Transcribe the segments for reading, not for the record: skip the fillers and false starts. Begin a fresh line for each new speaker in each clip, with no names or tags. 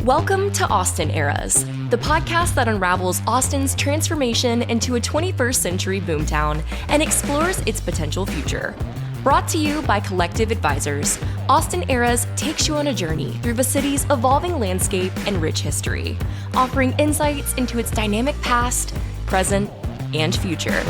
Welcome to Austin Eras, the podcast that unravels Austin's transformation into a 21st century boomtown and explores its potential future. Brought to you by Collective Advisors, Austin Eras takes you on a journey through the city's evolving landscape and rich history, offering insights into its dynamic past, present, and future.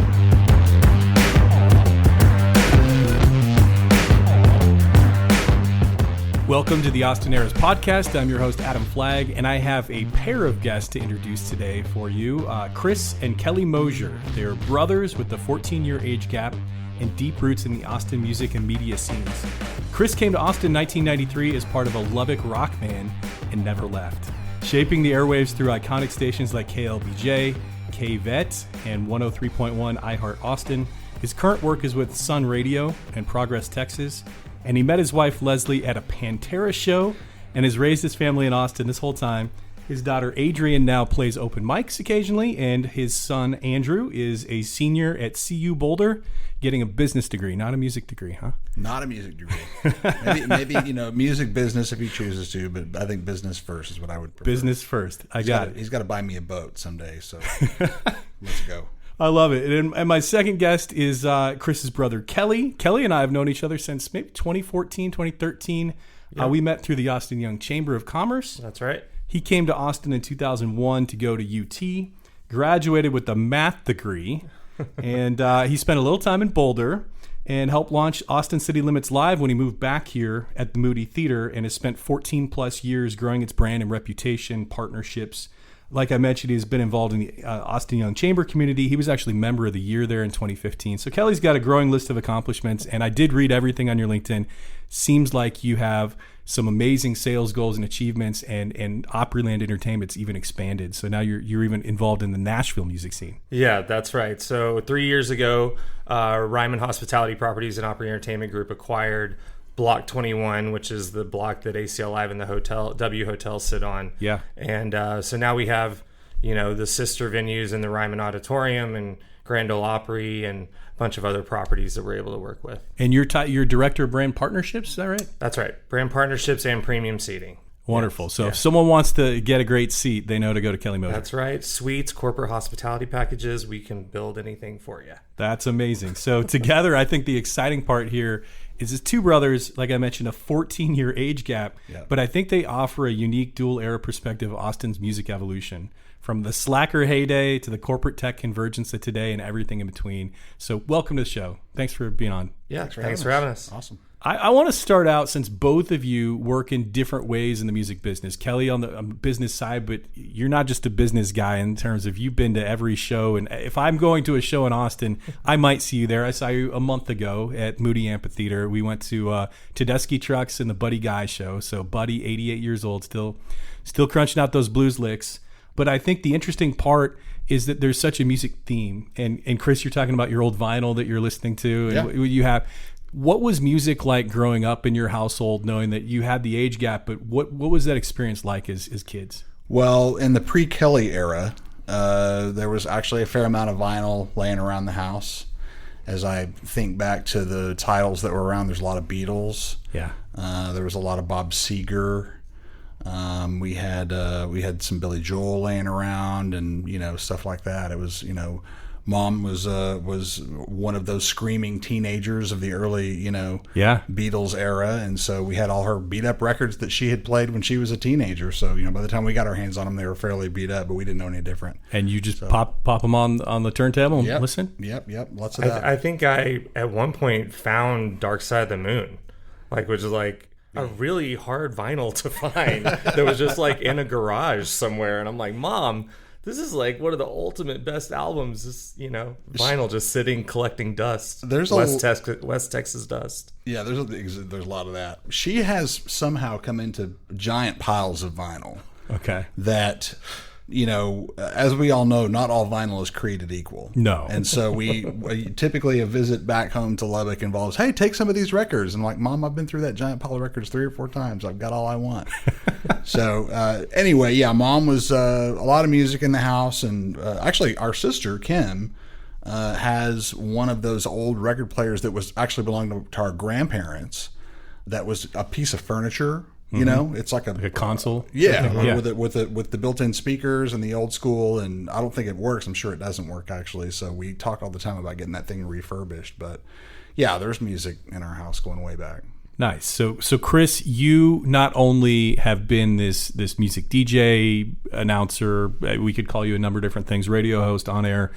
Welcome to the Austin Eras podcast. I'm your host, Adam Flagg, and I have a pair of guests to introduce today for you, Chris and Kelly Mosier. They're brothers with a 14-year age gap and deep roots in the Austin music and media scenes. Chris came to Austin in 1993 as part of a Lubbock rock band and never left, shaping the airwaves through iconic stations like KLBJ, KVET, and 103.1 iHeart Austin. His current work is with Sun Radio and Progress, Texas. And he met his wife, Leslie, at a Pantera show and has raised his family in Austin this whole time. His daughter, Adrian, now plays open mics occasionally, and his son, Andrew, is a senior at CU Boulder, getting a business degree, not a music degree, huh?
Not a music degree. maybe music business if he chooses to, but I think business first is what I would prefer.
Business first. I got it.
He's got to buy me a boat someday, so let's go.
I love it. And my second guest is Chris's brother, Kelly. Kelly and I have known each other since maybe 2014, 2013. Yep. We met through the Austin Young Chamber of Commerce.
That's right.
He came to Austin in 2001 to go to UT, graduated with a math degree, and he spent a little time in Boulder and helped launch Austin City Limits Live when he moved back here at the Moody Theater, and has spent 14 plus years growing its brand and reputation, partnerships. Like I mentioned, he's been involved in the Austin Young Chamber community. He was actually Member of the Year there in 2015. So Kelly's got a growing list of accomplishments, and I did read everything on your LinkedIn. Seems like you have some amazing sales goals and achievements, and Opryland Entertainment's even expanded. So now you're even involved in the Nashville music scene.
Yeah, that's right. So 3 years ago, Ryman Hospitality Properties and Opry Entertainment Group acquired Block 21, which is the block that ACL Live and the W Hotel sit on.
Yeah.
And so now we have, the sister venues in the Ryman Auditorium and Grand Ole Opry and a bunch of other properties that we're able to work with.
And you're director of brand partnerships, is that right?
That's right. Brand partnerships and premium seating.
Wonderful. So if someone wants to get a great seat, they know to go to Kelly Mosier.
That's right. Suites, corporate hospitality packages, we can build anything for you.
That's amazing. So together, I think the exciting part here is his two brothers, like I mentioned, a 14-year age gap, but I think they offer a unique dual-era perspective of Austin's music evolution, from the slacker heyday to the corporate tech convergence of today and everything in between. So welcome to the show. Thanks for being on.
Yeah, thanks for having us.
Awesome.
I want to start out, since both of you work in different ways in the music business. Kelly on the business side, but you're not just a business guy in terms of you've been to every show. And if I'm going to a show in Austin, I might see you there. I saw you a month ago at Moody Amphitheater. We went to Tedeschi Trucks and the Buddy Guy show. So Buddy, 88 years old, still crunching out those blues licks. But I think the interesting part is that there's such a music theme. And Chris, you're talking about your old vinyl that you're listening to, and you have. What was music like growing up in your household, knowing that you had the age gap, but what was that experience like as kids?
Well, in the pre-Kelly era, there was actually a fair amount of vinyl laying around the house. As I think back to the titles that were around, there's a lot of Beatles.
Yeah.
There was a lot of Bob Seger. We had some Billy Joel laying around, and stuff like that. It was Mom was one of those screaming teenagers of the early, Beatles era, and so we had all her beat up records that she had played when she was a teenager. So by the time we got our hands on them, they were fairly beat up, but we didn't know any different.
And you just pop them on the turntable and listen.
Yep, lots of that.
I think I at one point found Dark Side of the Moon, which is like a really hard vinyl to find that was just like in a garage somewhere, and I'm like, Mom, this is like one of the ultimate best albums. This, vinyl just sitting collecting dust.
There's
West Texas dust.
Yeah, there's a lot of that. She has somehow come into giant piles of vinyl.
Okay.
That, as we all know, not all vinyl is created equal.
No.
And so we typically a visit back home to Lubbock involves, hey, take some of these records. And I'm like, Mom, I've been through that giant pile of records 3 or 4 times. I've got all I want. So anyway, Mom was a lot of music in the house. And actually, our sister, Kim, has one of those old record players that was actually belonged to our grandparents. That was a piece of furniture You know, it's like
a console.
Yeah. With the built-in speakers and the old school. And I don't think it works. I'm sure it doesn't work actually. So we talk all the time about getting that thing refurbished. But yeah, there's music in our house going way back.
Nice. So Chris, you not only have been this music DJ, announcer, we could call you a number of different things, radio host, on air,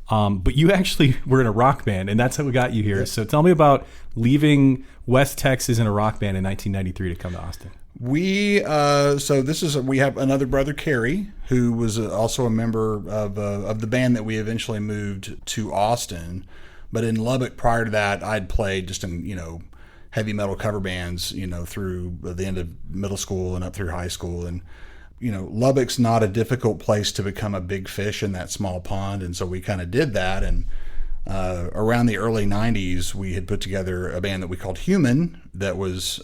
but you actually were in a rock band, and that's how we got you here. So tell me about leaving West Texas in a rock band in 1993 to come to Austin.
We have another brother, Kerry, who was also a member of the band that we eventually moved to Austin. But in Lubbock, prior to that, I'd played just in heavy metal cover bands, through the end of middle school and up through high school. And, Lubbock's not a difficult place to become a big fish in that small pond. And so we kind of did that. And around the early 90s, we had put together a band that we called Human that was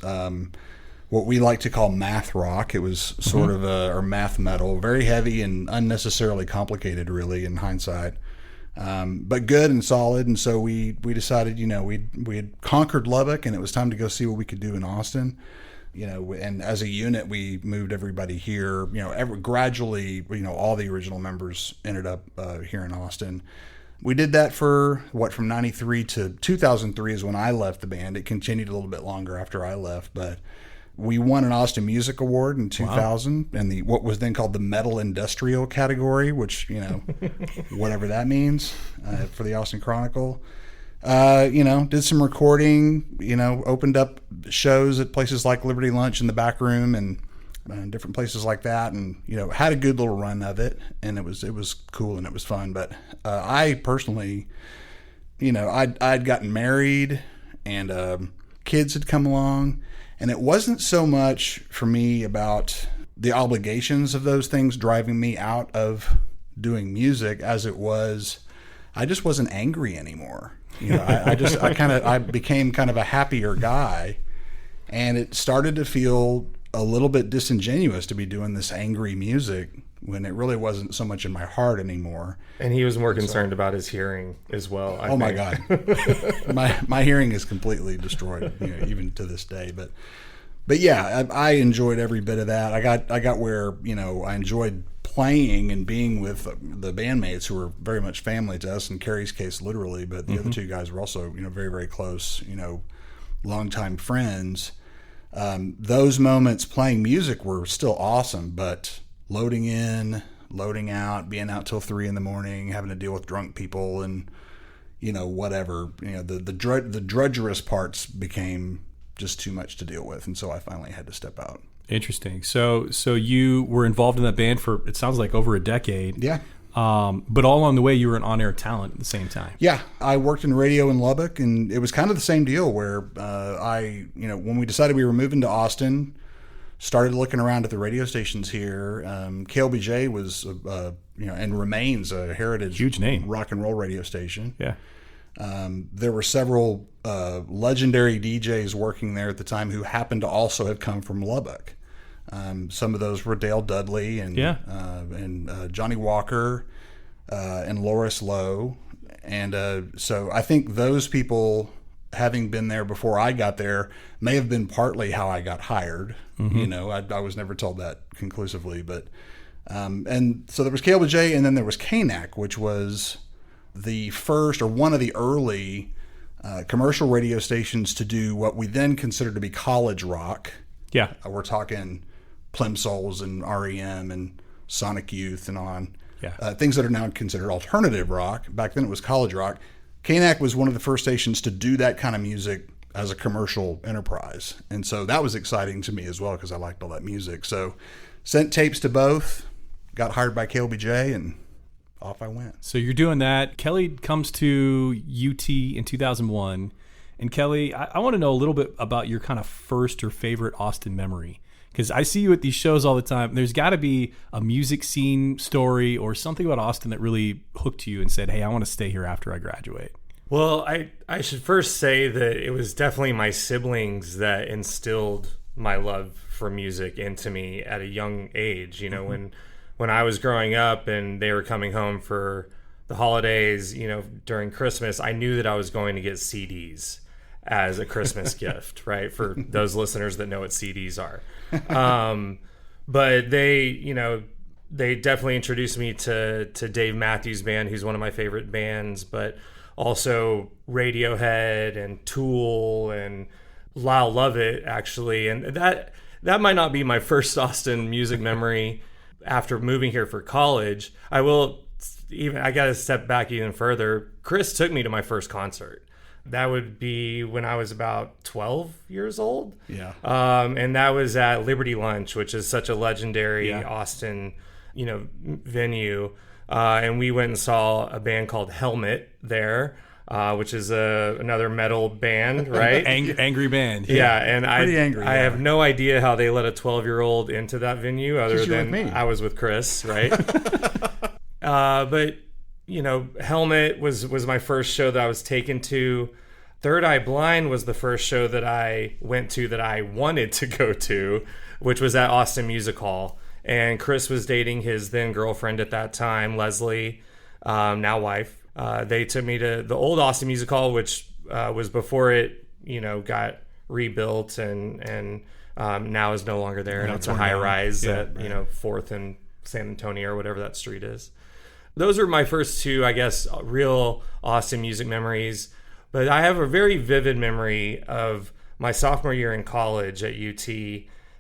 what we like to call math rock. It was sort of or math metal, very heavy and unnecessarily complicated, really, in hindsight. But good and solid, and so we decided, we had conquered Lubbock, and it was time to go see what we could do in Austin, and as a unit we moved everybody here. Gradually, all the original members ended up here in Austin. We did that from 93 to 2003 is when I left the band. It continued a little bit longer after I left, but we won an Austin Music Award in 2000 in what was then called the Metal Industrial category, which, whatever that means, for the Austin Chronicle. Did some recording, opened up shows at places like Liberty Lunch in the Back Room and different places like that, and, had a good little run of it, and it was cool and it was fun. But I personally, I'd gotten married and kids had come along. And it wasn't so much for me about the obligations of those things driving me out of doing music as it was, I just wasn't angry anymore. I became kind of a happier guy, and it started to feel a little bit disingenuous to be doing this angry music when it really wasn't so much in my heart anymore.
And he was more concerned about his hearing as well. I think.
My God, my hearing is completely destroyed, even to this day. But yeah, I enjoyed every bit of that. I got where I enjoyed playing and being with the bandmates who were very much family to us. In Kerry's case, literally, but the other two guys were also very, very close. Longtime friends. Those moments playing music were still awesome, but loading in, loading out, being out till 3 a.m, having to deal with drunk people and, whatever, the drudgerous parts became just too much to deal with. And so I finally had to step out.
Interesting. So you were involved in that band for, it sounds like, over a decade.
Yeah.
But all along the way, you were an on-air talent at the same time.
Yeah. I worked in radio in Lubbock, and it was kind of the same deal where when we decided we were moving to Austin, started looking around at the radio stations here. KLBJ was, and remains a heritage,
huge name,
rock and roll radio station.
Yeah.
There were several legendary DJs working there at the time who happened to also have come from Lubbock. Some of those were Dale Dudley and Johnny Walker and Loris Lowe. And so I think those people, having been there before I got there, may have been partly how I got hired. I was never told that conclusively, but and so there was KLBJ, and then there was KNAC, which was the first or one of the early commercial radio stations to do what we then considered to be college rock.
Yeah,
we're talking Plimsolls and REM and Sonic Youth and on.
Yeah,
things that are now considered alternative rock. Back then it was college rock. KNAC was one of the first stations to do that kind of music as a commercial enterprise. And so that was exciting to me as well because I liked all that music. So sent tapes to both, got hired by KLBJ, and off I went.
So you're doing that. Kelly comes to UT in 2001. And Kelly, I want to know a little bit about your kind of first or favorite Austin memory. Because I see you at these shows all the time. There's got to be a music scene story or something about Austin that really hooked you and said, hey, I want to stay here after I graduate.
Well, I should first say that it was definitely my siblings that instilled my love for music into me at a young age. When I was growing up and they were coming home for the holidays, during Christmas, I knew that I was going to get CDs. as a Christmas gift, right? For those listeners that know what CDs are. But they definitely introduced me to Dave Matthews Band, who's one of my favorite bands, but also Radiohead and Tool and Lyle Lovett, actually. And that might not be my first Austin music memory after moving here for college. I got to step back even further. Chris took me to my first concert. That would be when I was about 12 years old.
Yeah.
And that was at Liberty Lunch, which is such a legendary Austin, venue. And we went and saw a band called Helmet there, which is another metal band, right?
Angry band.
Yeah, and
Pretty angry,
I have no idea how they let a 12-year-old into that venue other than I was with Chris, right? But Helmet was my first show that I was taken to. Third Eye Blind was the first show that I went to that I wanted to go to, which was at Austin Music Hall. And Chris was dating his then girlfriend at that time, Leslie, now wife. They took me to the old Austin Music Hall, which was before it, got rebuilt and now is no longer there. And it's a high rise at 4th and San Antonio or whatever that street is. Those are my first two, I guess, real Austin music memories. But I have a very vivid memory of my sophomore year in college at UT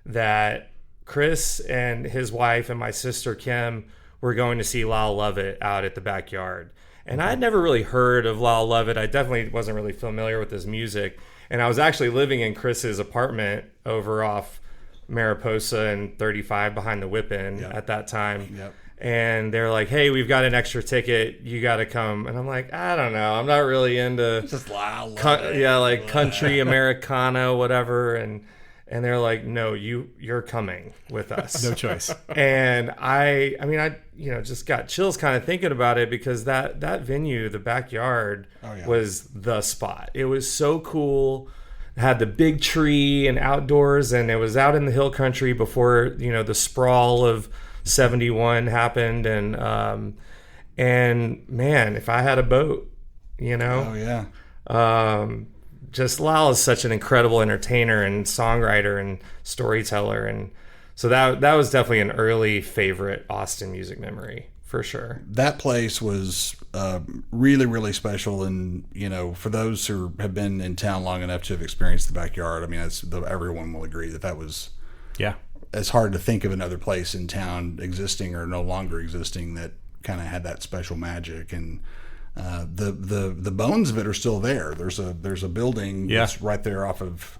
that Chris and his wife and my sister Kim were going to see Lyle Lovett out at the Backyard. And I had never really heard of Lyle Lovett. I definitely wasn't really familiar with his music. And I was actually living in Chris's apartment over off Mariposa and 35 behind the Whip-In at that time. Yep. And they're like, hey, we've got an extra ticket. You got to come. And I'm like, I don't know. I'm not really into
just Lyle.
Country, Americana, whatever. And they're like, no, you're coming with us.
No choice.
And I just got chills kind of thinking about it because that venue, the Backyard, was the spot. It was so cool. It had the big tree and outdoors, and it was out in the hill country before, the sprawl of 71 happened. And man, if I had a boat, just Lyle is such an incredible entertainer and songwriter and storyteller. And so that was definitely an early favorite Austin music memory for sure.
That place was really, really special. And, for those who have been in town long enough to have experienced the Backyard, I mean, everyone will agree that was, it's hard to think of another place in town existing or no longer existing that kind of had that special magic. And the bones of it are still there. There's a building that's right there off of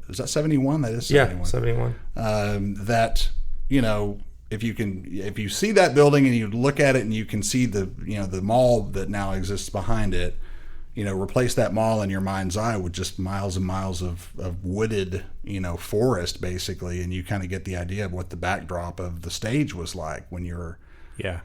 is that 71? That is 71.
Yeah, 71.
That if you see that building and you look at it and you can see the mall that now exists behind it, replace that mall in your mind's eye with just miles and miles of wooded forest basically, and you kind of get the idea of what the backdrop of the stage was like when you're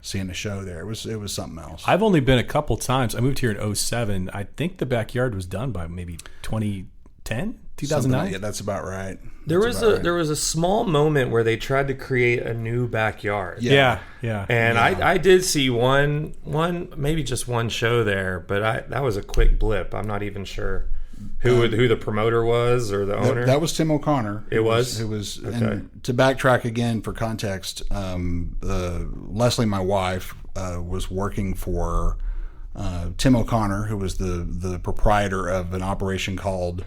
seeing the show there. It was something else.
I've only been a couple times. I moved here in 2007. I think the Backyard was done by maybe 2010, 2009.
Yeah, that's about right.
There was a small moment where they tried to create a new Backyard.
Yeah.
And I did see one maybe just one show there, but that was a quick blip. I'm not even sure who the promoter was or the owner.
That was Tim O'Connor.
It was.
Okay. And to backtrack again for context, Leslie, my wife, was working for Tim O'Connor, who was the proprietor of an operation called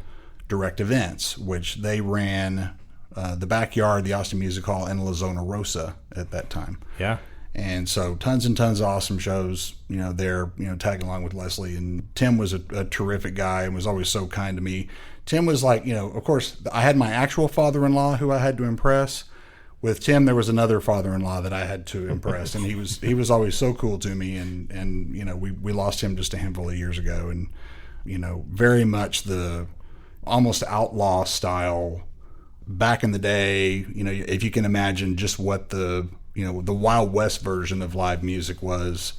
Direct Events, which they ran the Backyard, the Austin Music Hall, and La Zona Rosa at that time. Yeah. And so tons and tons of awesome shows, there, tagging along with Leslie. And Tim was a terrific guy and was always so kind to me. Tim was like, of course, I had my actual father-in-law who I had to impress. With Tim, there was another father-in-law that I had to impress. And he was always so cool to me. And we lost him just a handful of years ago. And, very much the almost outlaw style back in the day, if you can imagine just what the Wild West version of live music was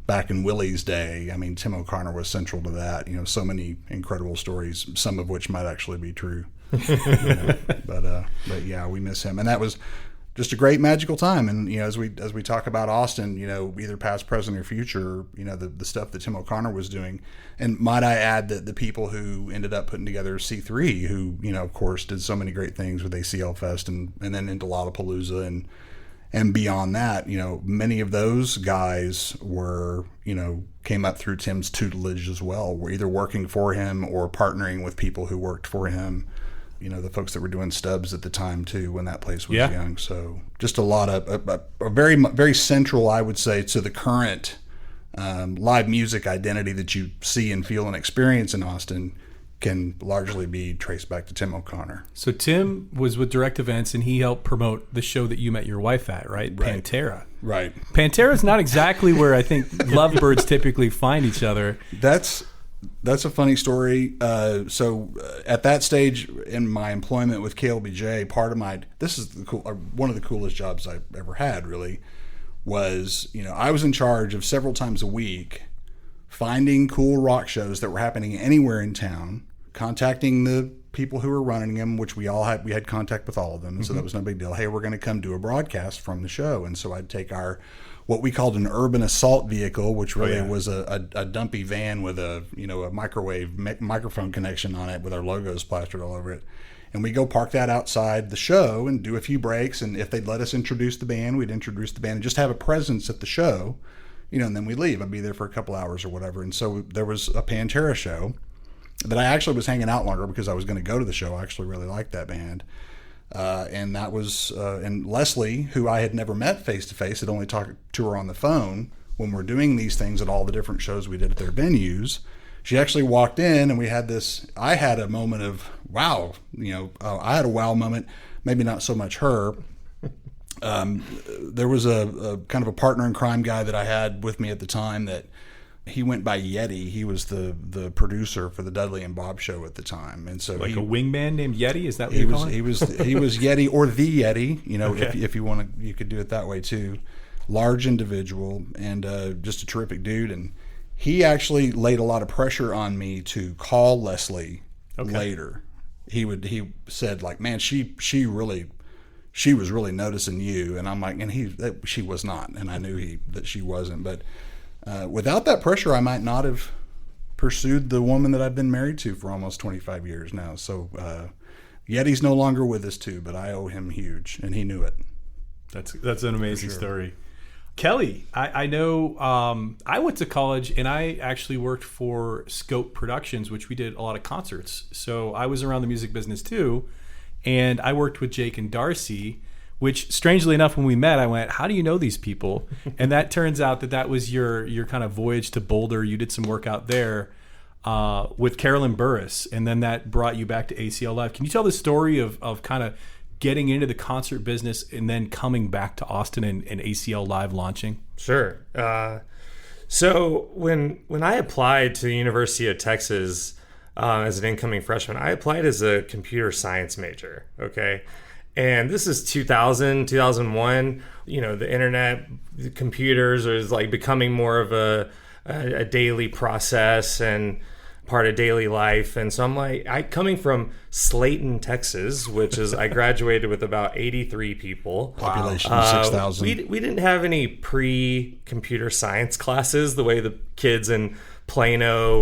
back in Willie's day. I mean, Tim O'Connor was central to that. So many incredible stories, some of which might actually be true. But yeah, we miss him. And that was just a great magical time. And, as we talk about Austin, either past, present, or future, the stuff that Tim O'Connor was doing. And might I add that the people who ended up putting together C3, who, of course, did so many great things with ACL Fest and then into Lollapalooza and beyond that, many of those guys were, came up through Tim's tutelage as well. We're either working for him or partnering with people who worked for him. The folks that were doing stubs at the time too, when that place was young. So just a lot of a very, very central, I would say, to the current live music identity that you see and feel and experience in Austin can largely be traced back to Tim O'Connor.
So Tim was with Direct Events, and he helped promote the show that you met your wife at, right? Pantera.
Right.
Pantera's not exactly where I think lovebirds typically find each other.
That's a funny story. So at that stage in my employment with KLBJ, one of the coolest jobs I've ever had, really, was, I was in charge of several times a week finding cool rock shows that were happening anywhere in town, contacting the people who were running them, which we had contact with all of them. And so that was no big deal. Hey, we're going to come do a broadcast from the show. And so I'd take what we called an urban assault vehicle, which really was a dumpy van with a microwave microphone connection on it with our logos plastered all over it. And we go park that outside the show and do a few breaks. And if they'd let us introduce the band, we'd introduce the band and just have a presence at the show, and then we'd leave. I'd be there for a couple hours or whatever. And so there was a Pantera show that I actually was hanging out longer because I was going to go to the show. I actually really liked that band. And that was, and Leslie, who I had never met face to face, had only talked to her on the phone when we're doing these things at all the different shows we did at their venues. She actually walked in and I had a moment of wow, I had a wow moment, maybe not so much her. There was a kind of a partner in crime guy that I had with me at the time that he went by Yeti. He was the producer for the Dudley and Bob show at the time, and so
a wingman named Yeti. Is that what you call it?
He was Yeti or the Yeti.
Okay.
If you want to, you could do it that way too. Large individual and just a terrific dude. And he actually laid a lot of pressure on me to call Leslie later. He said like, man, she was really noticing you, and I'm like, and she was not, and I knew that she wasn't, but. Without that pressure, I might not have pursued the woman that I've been married to for almost 25 years now. So Yeti's no longer with us too, but I owe him huge, and he knew it.
That's an amazing story. Kelly, I know I went to college and I actually worked for Scope Productions, which we did a lot of concerts. So I was around the music business too, and I worked with Jake and Darcy, which strangely enough, when we met, I went, how do you know these people? And that turns out that was your kind of voyage to Boulder. You did some work out there with Carolyn Burris, and then that brought you back to ACL Live. Can you tell the story of kind of getting into the concert business and then coming back to Austin and ACL Live launching?
Sure. So when I applied to the University of Texas as an incoming freshman, I applied as a computer science major, okay? And this is 2001, the internet, the computers is like becoming more of a daily process and part of daily life. And so I'm like, coming from Slayton, Texas, which is, I graduated with about 83 people.
Population of 6,000.
We didn't have any pre-computer science classes the way the kids in Plano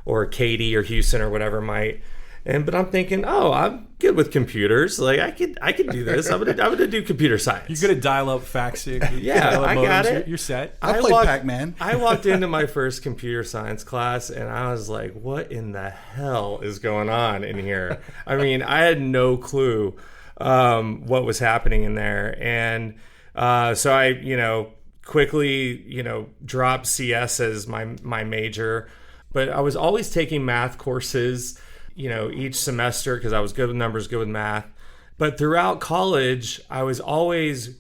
or Katy or Houston or whatever might. But I'm thinking, I'm good with computers. Like I could do this. I'm gonna do computer science.
You're gonna dial up faxing.
Yeah, I got it.
You're set.
I played Pac-Man.
I walked into my first computer science class and I was like, what in the hell is going on in here? I mean, I had no clue what was happening in there. And so I, quickly, dropped CS as my major. But I was always taking math courses, each semester because I was good with numbers, good with math. But throughout college, I was always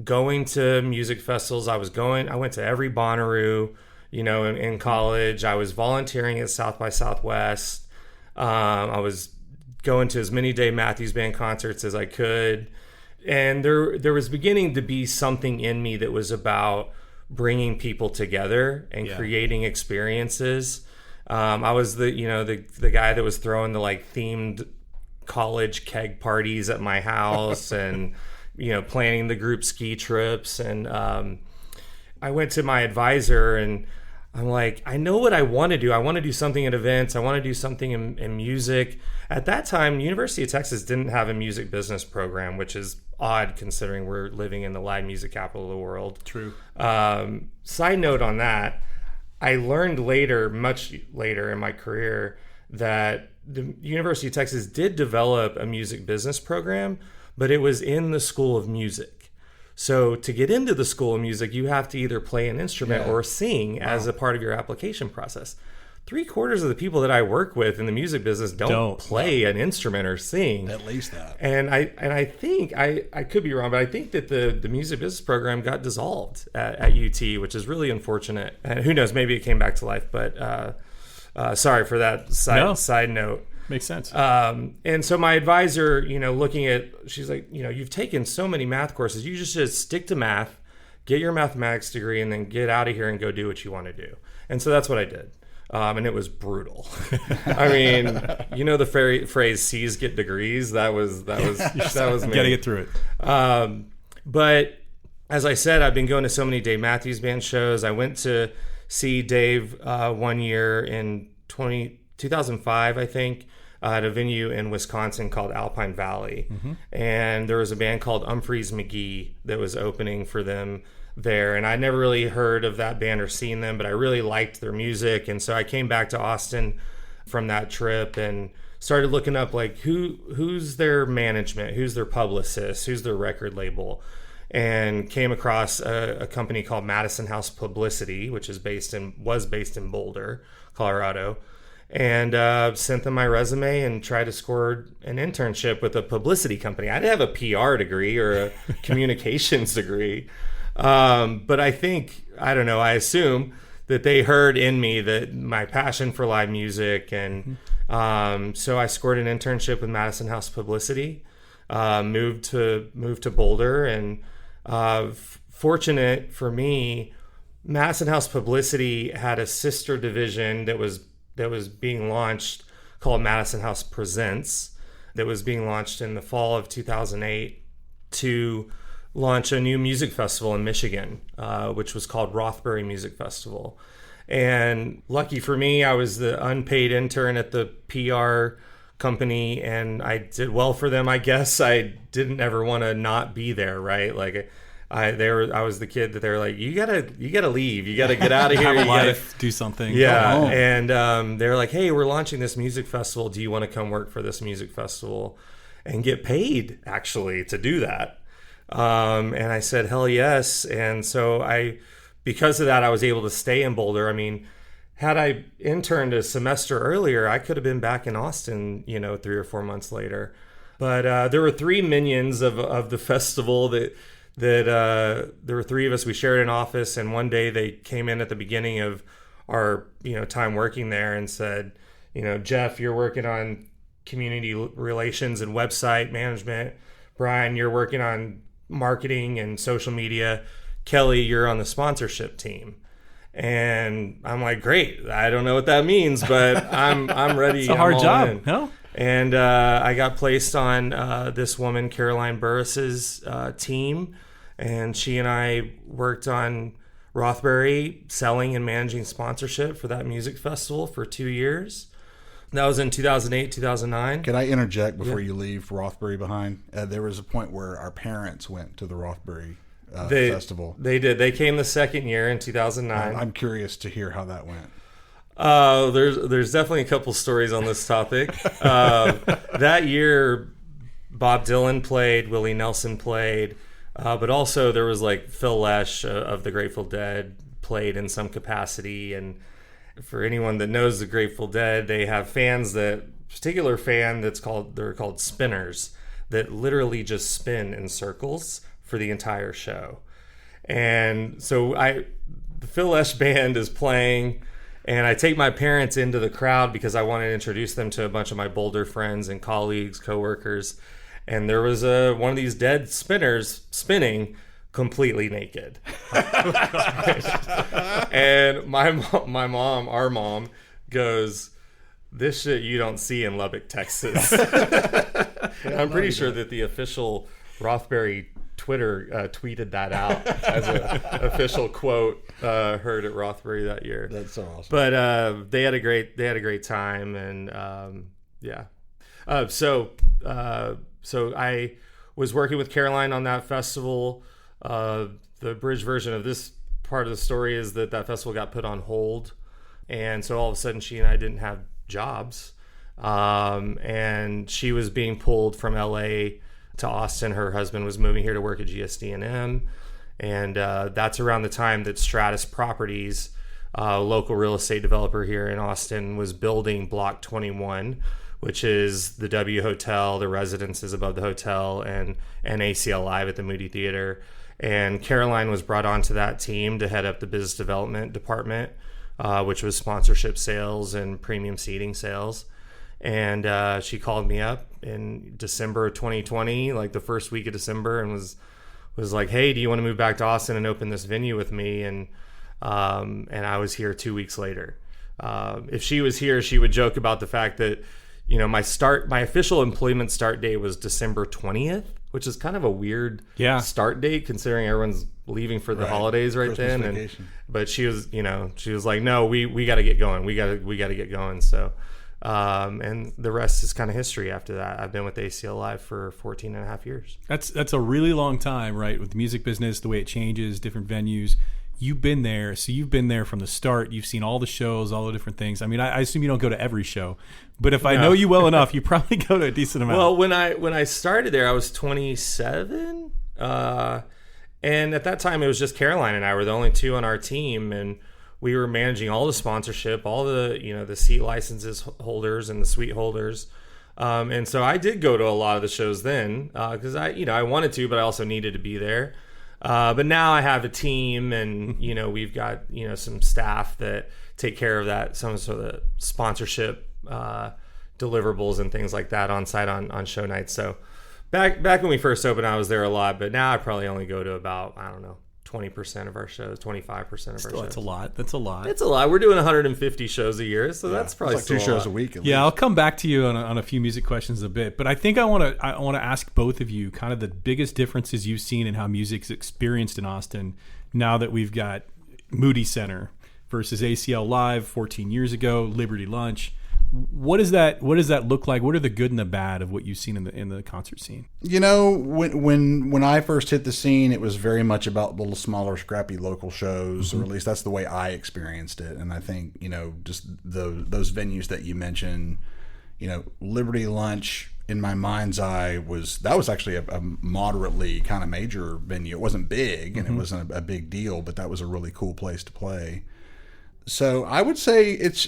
going to music festivals. I went to every Bonnaroo, in college. I was volunteering at South by Southwest. I was going to as many Dave Matthews Band concerts as I could. And there was beginning to be something in me that was about bringing people together and creating experiences. I was the guy that was throwing the themed college keg parties at my house and planning the group ski trips. And I went to my advisor and I'm like, I know what I want to do. I want to do something at events. I want to do something in music. At that time, University of Texas didn't have a music business program, which is odd considering we're living in the live music capital of the world.
True.
Side note on that, I learned later, much later in my career, that the University of Texas did develop a music business program, but it was in the School of Music. So to get into the School of Music, you have to either play an instrument or sing as a part of your application process. 3/4 of the people that I work with in the music business don't play an instrument or sing.
At least that.
And I think, I could be wrong, but I think that the music business program got dissolved at UT, which is really unfortunate. And who knows, maybe it came back to life, but sorry for that side note.
Makes sense.
And so my advisor, looking at, she's like, you've taken so many math courses. You just stick to math, get your mathematics degree, and then get out of here and go do what you want to do. And so that's what I did. And it was brutal. I mean, the phrase "C's get degrees." That was me.
You got to get through it.
But as I said, I've been going to so many Dave Matthews Band shows. I went to see Dave one year in 2005, I think, at a venue in Wisconsin called Alpine Valley. Mm-hmm. And there was a band called Humphreys McGee that was opening for them there. And I never really heard of that band or seen them, but I really liked their music. And so I came back to Austin from that trip and started looking up like who's their management, who's their publicist, who's their record label, and came across a company called Madison House Publicity, which was based in Boulder, Colorado. And sent them my resume and tried to score an internship with a publicity company. I didn't have a PR degree or a communications degree. But I assume that they heard in me that my passion for live music. And so I scored an internship with Madison House Publicity, moved to Boulder. And fortunate for me, Madison House Publicity had a sister division that was being launched called Madison House Presents, that was being launched in the fall of 2008 to launch a new music festival in Michigan, which was called Rothbury Music Festival. And lucky for me, I was the unpaid intern at the PR company, and I did well for them, I guess. I didn't ever want to not be there, right? Like I was the kid that they were like, you gotta leave, you gotta get out of here,
Have a life, do something.
Yeah. And they're like, hey, we're launching this music festival. Do you want to come work for this music festival and get paid actually to do that? And I said, hell yes. And so because of that, I was able to stay in Boulder. I mean, had I interned a semester earlier, I could have been back in Austin, 3 or 4 months later. But there were 3 minions of the festival that there were 3 of us. We shared an office, and one day they came in at the beginning of our time working there and said, Jeff, you're working on community relations and website management. Brian, you're working on marketing and social media. Kelly, you're on the sponsorship team. And I'm like, great. I don't know what that means, but I'm ready.
It's a hard job, no?
And I got placed on this woman, Caroline Burris's team, and she and I worked on Rothbury, selling and managing sponsorship for that music festival for 2 years. That was in 2008, 2009.
Can I interject before you leave Rothbury behind? There was a point where our parents went to the Rothbury festival.
They did. They came the second year in 2009.
I'm curious to hear how that went.
There's definitely a couple stories on this topic. That year, Bob Dylan played, Willie Nelson played, but also there was like Phil Lesh of the Grateful Dead played in some capacity. And for anyone that knows the Grateful Dead, they have particular fan they're called spinners, that literally just spin in circles for the entire show. And so the Phil Lesh band is playing, and I take my parents into the crowd because I wanted to introduce them to a bunch of my Boulder friends and colleagues, coworkers. And there was one of these dead spinners spinning completely naked. And our mom goes, this shit you don't see in Lubbock, Texas. And I'm pretty sure that the official Rothbury Twitter tweeted that out as an official quote heard at Rothbury that year.
That's so awesome.
But they had a great time, and yeah. So I was working with Caroline on that festival. The bridge version of this part of the story is that festival got put on hold, and so all of a sudden she and I didn't have jobs, and she was being pulled from LA to Austin. Her husband was moving here to work at GSD&M, and that's around the time that Stratus Properties, local real estate developer here in Austin, was building Block 21, which is the W Hotel, the residences above the hotel, and ACL Live at the Moody Theater. And Caroline was brought onto that team to head up the business development department, which was sponsorship sales and premium seating sales. And she called me up in December of 2020, like the first week of December, and was like, "Hey, do you want to move back to Austin and open this venue with me?" And I was here 2 weeks later. If she was here, she would joke about the fact that, my official employment start date was December 20th, which is kind of a weird start date considering everyone's leaving for the holidays right Christmas then.
Vacation.
But she was like, "No, we got to get going. We got to get going." So, and the rest is kind of history after that. I've been with ACL Live for 14 and a half years.
That's a really long time, right? With the music business, the way it changes, different venues. You've been there, so you've been there from the start. You've seen all the shows, all the different things. I mean, I assume you don't go to every show, but if I know you well enough, you probably go to a decent amount.
Well, when I started there, I was 27, and at that time, it was just Caroline and I were the only two on our team, and we were managing all the sponsorship, all the the seat licenses holders and the suite holders, and so I did go to a lot of the shows then because I wanted to, but I also needed to be there. But now I have a team, and we've got some staff that take care of that, some sort of sponsorship deliverables and things like that on site on show nights. So back when we first opened, I was there a lot, but now I probably only go to about 20% of our shows, 25% of our shows.
That's a lot. That's a lot.
It's a lot. We're doing 150 shows a year, so that's probably
like 2 shows a week. At least.
I'll come back to you on a few music questions in a bit, but I think I want to ask both of you kind of the biggest differences you've seen in how music's experienced in Austin now that we've got Moody Center versus ACL Live 14 years ago, Liberty Lunch. What does that look like? What are the good and the bad of what you've seen in the concert scene?
When I first hit the scene, it was very much about little smaller, scrappy local shows, or at least that's the way I experienced it. And I think just those venues that you mentioned, Liberty Lunch, in my mind's eye, was actually a moderately kind of major venue. It wasn't big, and it wasn't a big deal, but that was a really cool place to play. So I would say it's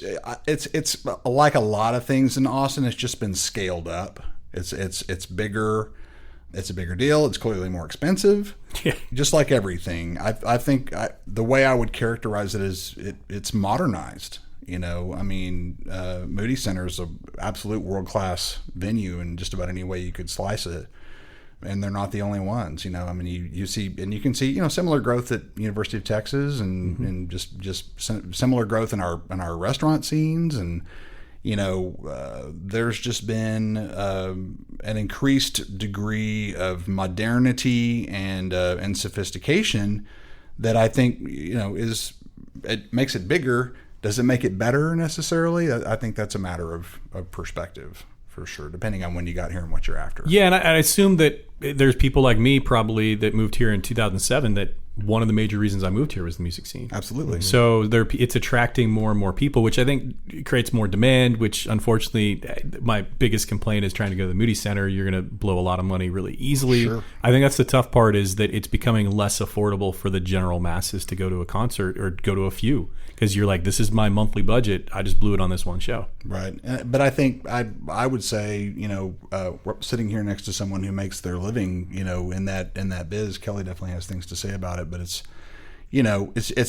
like a lot of things in Austin. It's just been scaled up. It's bigger. It's a bigger deal. It's clearly more expensive.
Yeah.
Just like everything. I think the way I would characterize it is it's modernized. Moody Center is an absolute world-class venue in just about any way you could slice it. And they're not the only ones, you see, and you can see, similar growth at University of Texas, and just similar growth in our restaurant scenes, and there's just been an increased degree of modernity and sophistication that I think it makes it bigger. Does it make it better necessarily? I think that's a matter of perspective. For sure, depending on when you got here and what you're after.
Yeah, and I assume that there's people like me probably that moved here in 2007 that one of the major reasons I moved here was the music scene.
Absolutely.
So it's attracting more and more people, which I think creates more demand, which unfortunately my biggest complaint is trying to go to the Moody Center. You're going to blow a lot of money really easily.
Sure.
I think that's the tough part, is that it's becoming less affordable for the general masses to go to a concert or go to a few, because you're like, this is my monthly budget. I just blew it on this one show.
Right. But I think I would say, we're sitting here next to someone who makes their living, in that biz. Kelly definitely has things to say about it, but it's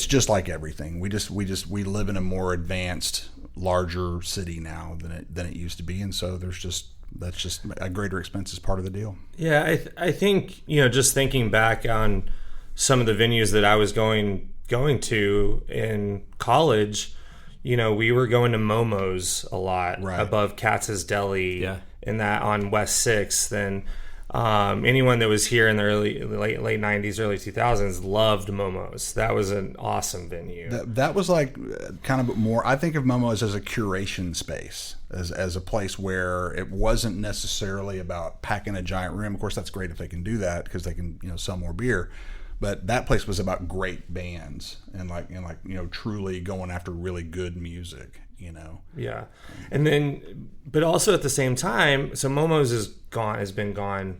just like everything. We live in a more advanced, larger city now than it used to be, and so that's just a greater expense is part of the deal.
Yeah, I think just thinking back on some of the venues that I was going to in college, we were going to Momo's a lot,
right,
above Katz's Deli,
yeah,
and that on West 6th, and Anyone that was here in the late 90s, early 2000s loved Momo's. That was an awesome venue.
That was like kind of more, I think of Momo's as a curation space, as a place where it wasn't necessarily about packing a giant room. Of course, that's great if they can do that because they can, sell more beer. But that place was about great bands and truly going after really good music,
Yeah. And then, but also at the same time, so Momo's has been gone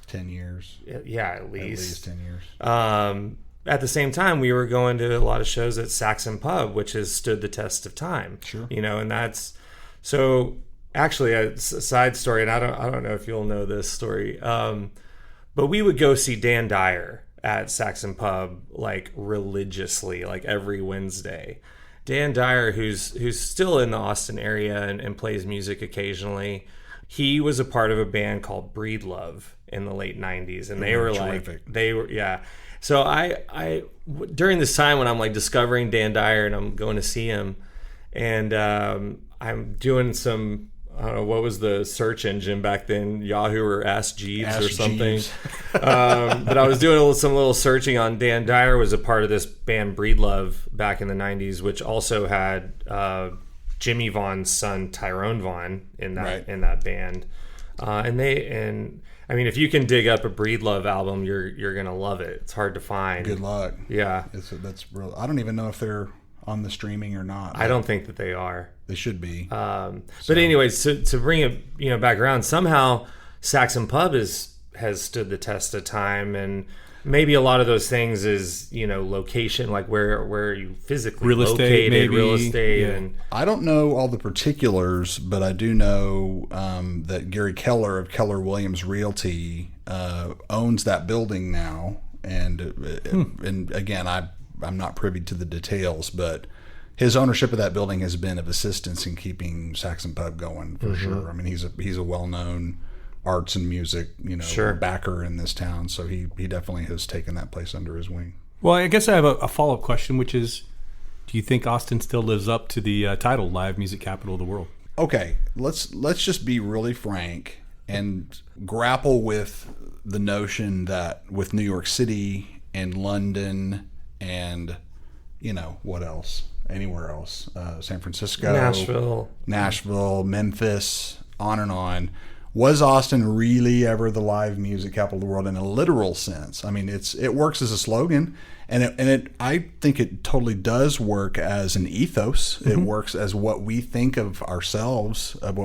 10 years.
Yeah, at least
10 years.
At the same time, we were going to a lot of shows at Saxon Pub, which has stood the test of time.
Sure.
And that's, so actually a side story, and I don't know if you'll know this story, but we would go see Dan Dyer at Saxon Pub like religiously, like every Wednesday. Dan Dyer, who's still in the Austin area and plays music occasionally, he was a part of a band called Breedlove in the late 90s, and they were
terrific.
So I during this time when I'm like discovering Dan Dyer and I'm going to see him, and I'm doing some, I don't know, what was the search engine back then? Yahoo or Ask Jeeves or something. But I was doing some little searching on Dan Dyer. Was a part of this band Breedlove back in the 90s, which also had Jimmy Vaughn's son Tyrone Vaughn in that band. And I mean, if you can dig up a Breedlove album, you're gonna love it. It's hard to find.
Good luck.
Yeah,
that's real. I don't even know if they're on the streaming or not.
I don't think that they are.
They should be.
But anyways, to bring it back around, somehow Saxon Pub has stood the test of time, and maybe a lot of those things is location, like where you physically located, real estate.
Yeah.
And
I don't know all the particulars, but I do know that Gary Keller of Keller Williams Realty owns that building now, and again, I'm not privy to the details, but his ownership of that building has been of assistance in keeping Saxon Pub going for sure. I mean, he's a well-known arts and music, backer in this town, so he definitely has taken that place under his wing.
Well, I guess I have a follow-up question, which is, do you think Austin still lives up to the title, Live Music Capital of the World?
Okay, let's just be really frank and grapple with the notion that with New York City and London and what else? Anywhere else? San Francisco, Nashville, Memphis, on and on. Was Austin really ever the live music capital of the world in a literal sense? I mean, it works as a slogan, and I think it totally does work as an ethos. Mm-hmm. It works as what we think of ourselves, of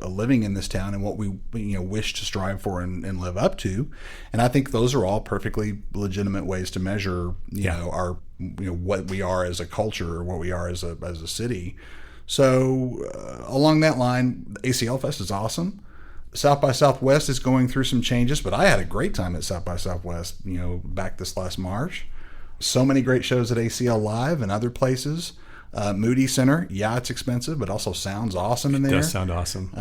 living in this town, and what we wish to strive for and live up to. And I think those are all perfectly legitimate ways to measure, our what we are as a culture, or what we are as a city. So along that line, ACL Fest is awesome. South by Southwest is going through some changes, but I had a great time at South by Southwest, back this last March. So many great shows at ACL Live and other places. Moody Center, it's expensive, but also sounds awesome in there.
It does sound awesome.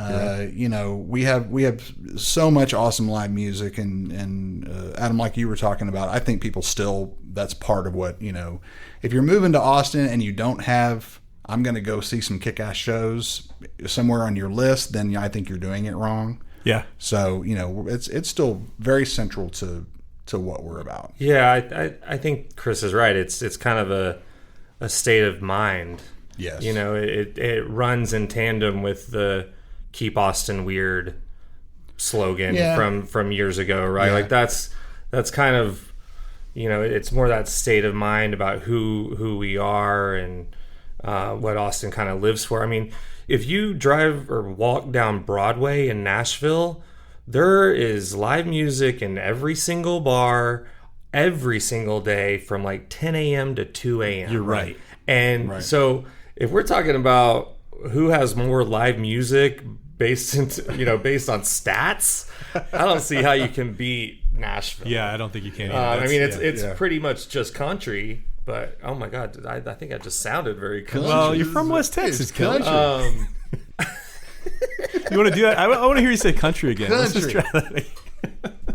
We have so much awesome live music, and Adam, like you were talking about, I think people still, that's part of what, if you're moving to Austin and you don't have, I'm going to go see some kick-ass shows somewhere on your list, then I think you're doing it wrong.
Yeah.
So, it's still very central to what we're about.
Yeah, I think Chris is right. It's kind of a state of mind.
Yes.
It runs in tandem with the Keep Austin Weird slogan from years ago, right? Yeah. Like that's kind of, it's more that state of mind about who we are and what Austin kind of lives for. I mean, if you drive or walk down Broadway in Nashville, there is live music in every single bar, every single day from like 10 a.m. to 2 a.m.
You're right.
And so if we're talking about who has more live music based on stats, I don't see how you can beat Nashville.
Yeah, I don't think you can.
I mean, it's pretty much just country. But oh my God, I think I just sounded very country.
Well, you're from West Texas, Kelly. You want to do that? I want to hear you say country again.
Country.
Let's just try that.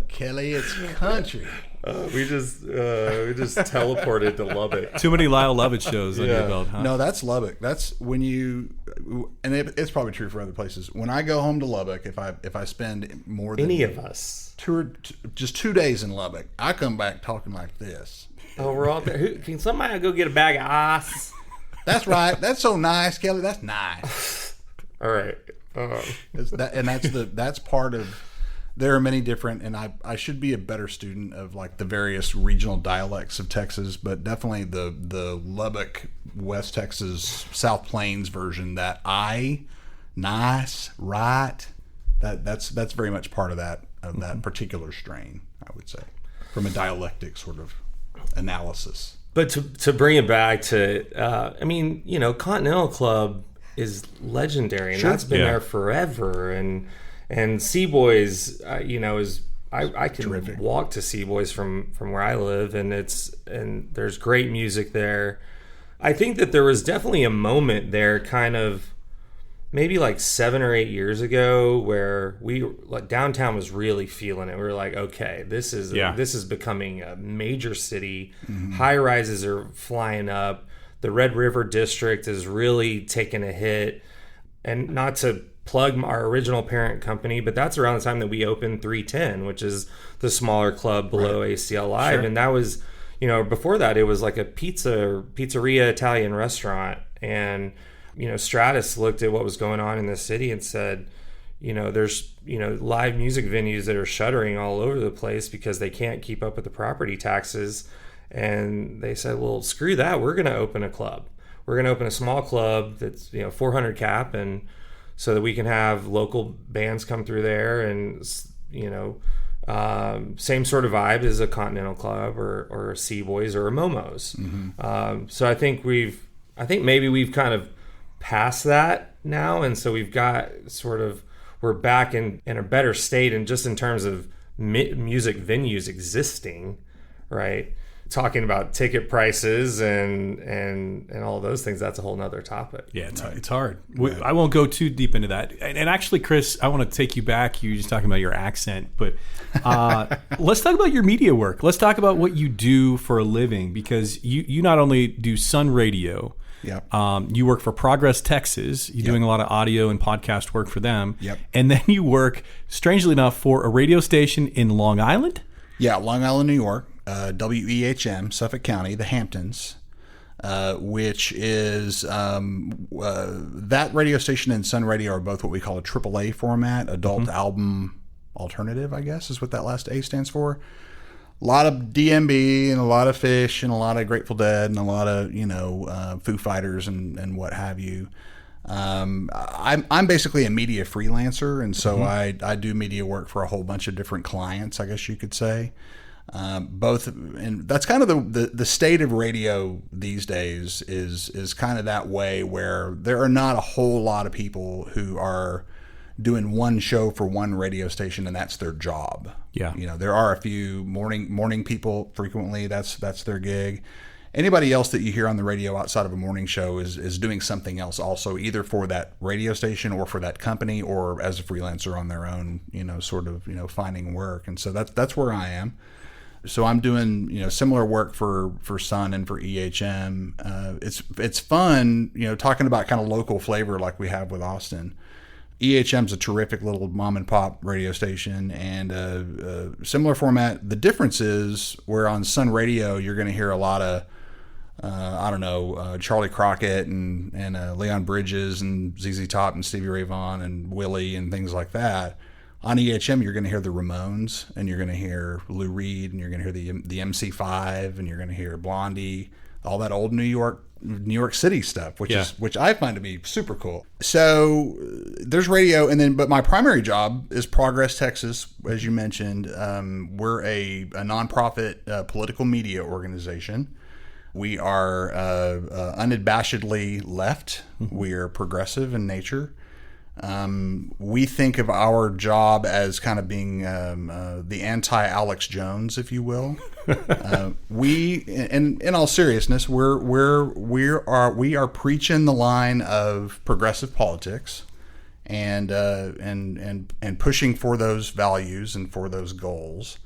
Kelly, it's country.
We just teleported to Lubbock.
Too many Lyle Lovett shows on your belt, huh?
No, that's Lubbock. That's when and it's probably true for other places. When I go home to Lubbock, if I spend more than
Any of us.
just 2 days in Lubbock, I come back talking like this.
Oh, we're all there. Can somebody go get a bag of ice?
That's right. That's so nice, Kelly. That's nice.
All right.
That's part of. There are many different, and I should be a better student of like the various regional dialects of Texas, but definitely the Lubbock, West Texas, South Plains version. That nice, right. That's very much part of that particular strain, I would say, from a dialectic sort of analysis.
But to bring it back to, Continental Club is legendary, and that's been there forever, and Seaboys, is I can
terrific.
Walk to Seaboys from where I live, and there's great music there. I think that there was definitely a moment there, kind of maybe like 7 or 8 years ago, where downtown was really feeling it. We were like, okay, this is becoming a major city. Mm-hmm. High rises are flying up. The Red River District is really taking a hit, and not to plug our original parent company, but that's around the time that we opened 310, which is the smaller club below ACL Live. Sure. And that was, before that, it was like a pizzeria Italian restaurant. And, Stratus looked at what was going on in the city and said, there's, live music venues that are shuttering all over the place because they can't keep up with the property taxes. And they said, well, screw that. We're going to open a club. We're going to open a small club that's, 400 cap, and so that we can have local bands come through there, and same sort of vibe as a Continental Club or a Seaboys or a Momo's. Mm-hmm. So I think maybe we've kind of passed that now, and so we've got we're back in a better state, and just in terms of music venues existing, right? Talking about ticket prices and all those things, that's a whole nother topic.
Yeah, it's hard. I won't go too deep into that. And actually, Chris, I want to take you back. You were just talking about your accent, but let's talk about your media work. Let's talk about what you do for a living, because you not only do Sun Radio, you work for Progress Texas. You're doing a lot of audio and podcast work for them. Yep. And then you work, strangely enough, for a radio station in Long Island?
Yeah, Long Island, New York. WEHM, Suffolk County, the Hamptons, which is that radio station and Sun Radio are both what we call a AAA format, adult album alternative, I guess is what that last A stands for. A lot of DMB and a lot of Fish and a lot of Grateful Dead and a lot of Foo Fighters and what have you. I'm basically a media freelancer, and so I do media work for a whole bunch of different clients, I guess you could say. Both, and that's kind of the state of radio these days is kind of that way, where there are not a whole lot of people who are doing one show for one radio station and that's their job. Yeah, there are a few morning people frequently. That's their gig. Anybody else that you hear on the radio outside of a morning show is doing something else also, either for that radio station or for that company, or as a freelancer on their own, finding work. And so that's where I am. So I'm doing, similar work for Sun and for EHM. It's fun, talking about kind of local flavor like we have with Austin. EHM's a terrific little mom and pop radio station, and similar format. The difference is where on Sun Radio you're going to hear a lot of Charlie Crockett and Leon Bridges and ZZ Top and Stevie Ray Vaughan and Willie and things like that. On EHM, you're going to hear the Ramones, and you're going to hear Lou Reed, and you're going to hear the MC5, and you're going to hear Blondie, all that old New York City stuff, which I find to be super cool. So there's radio, but my primary job is Progress Texas, as you mentioned. We're a nonprofit political media organization. We are unabashedly left. We are progressive in nature. We think of our job as kind of being the anti-Alex Jones, if you will. In all seriousness, we are preaching the line of progressive politics, and pushing for those values and for those goals.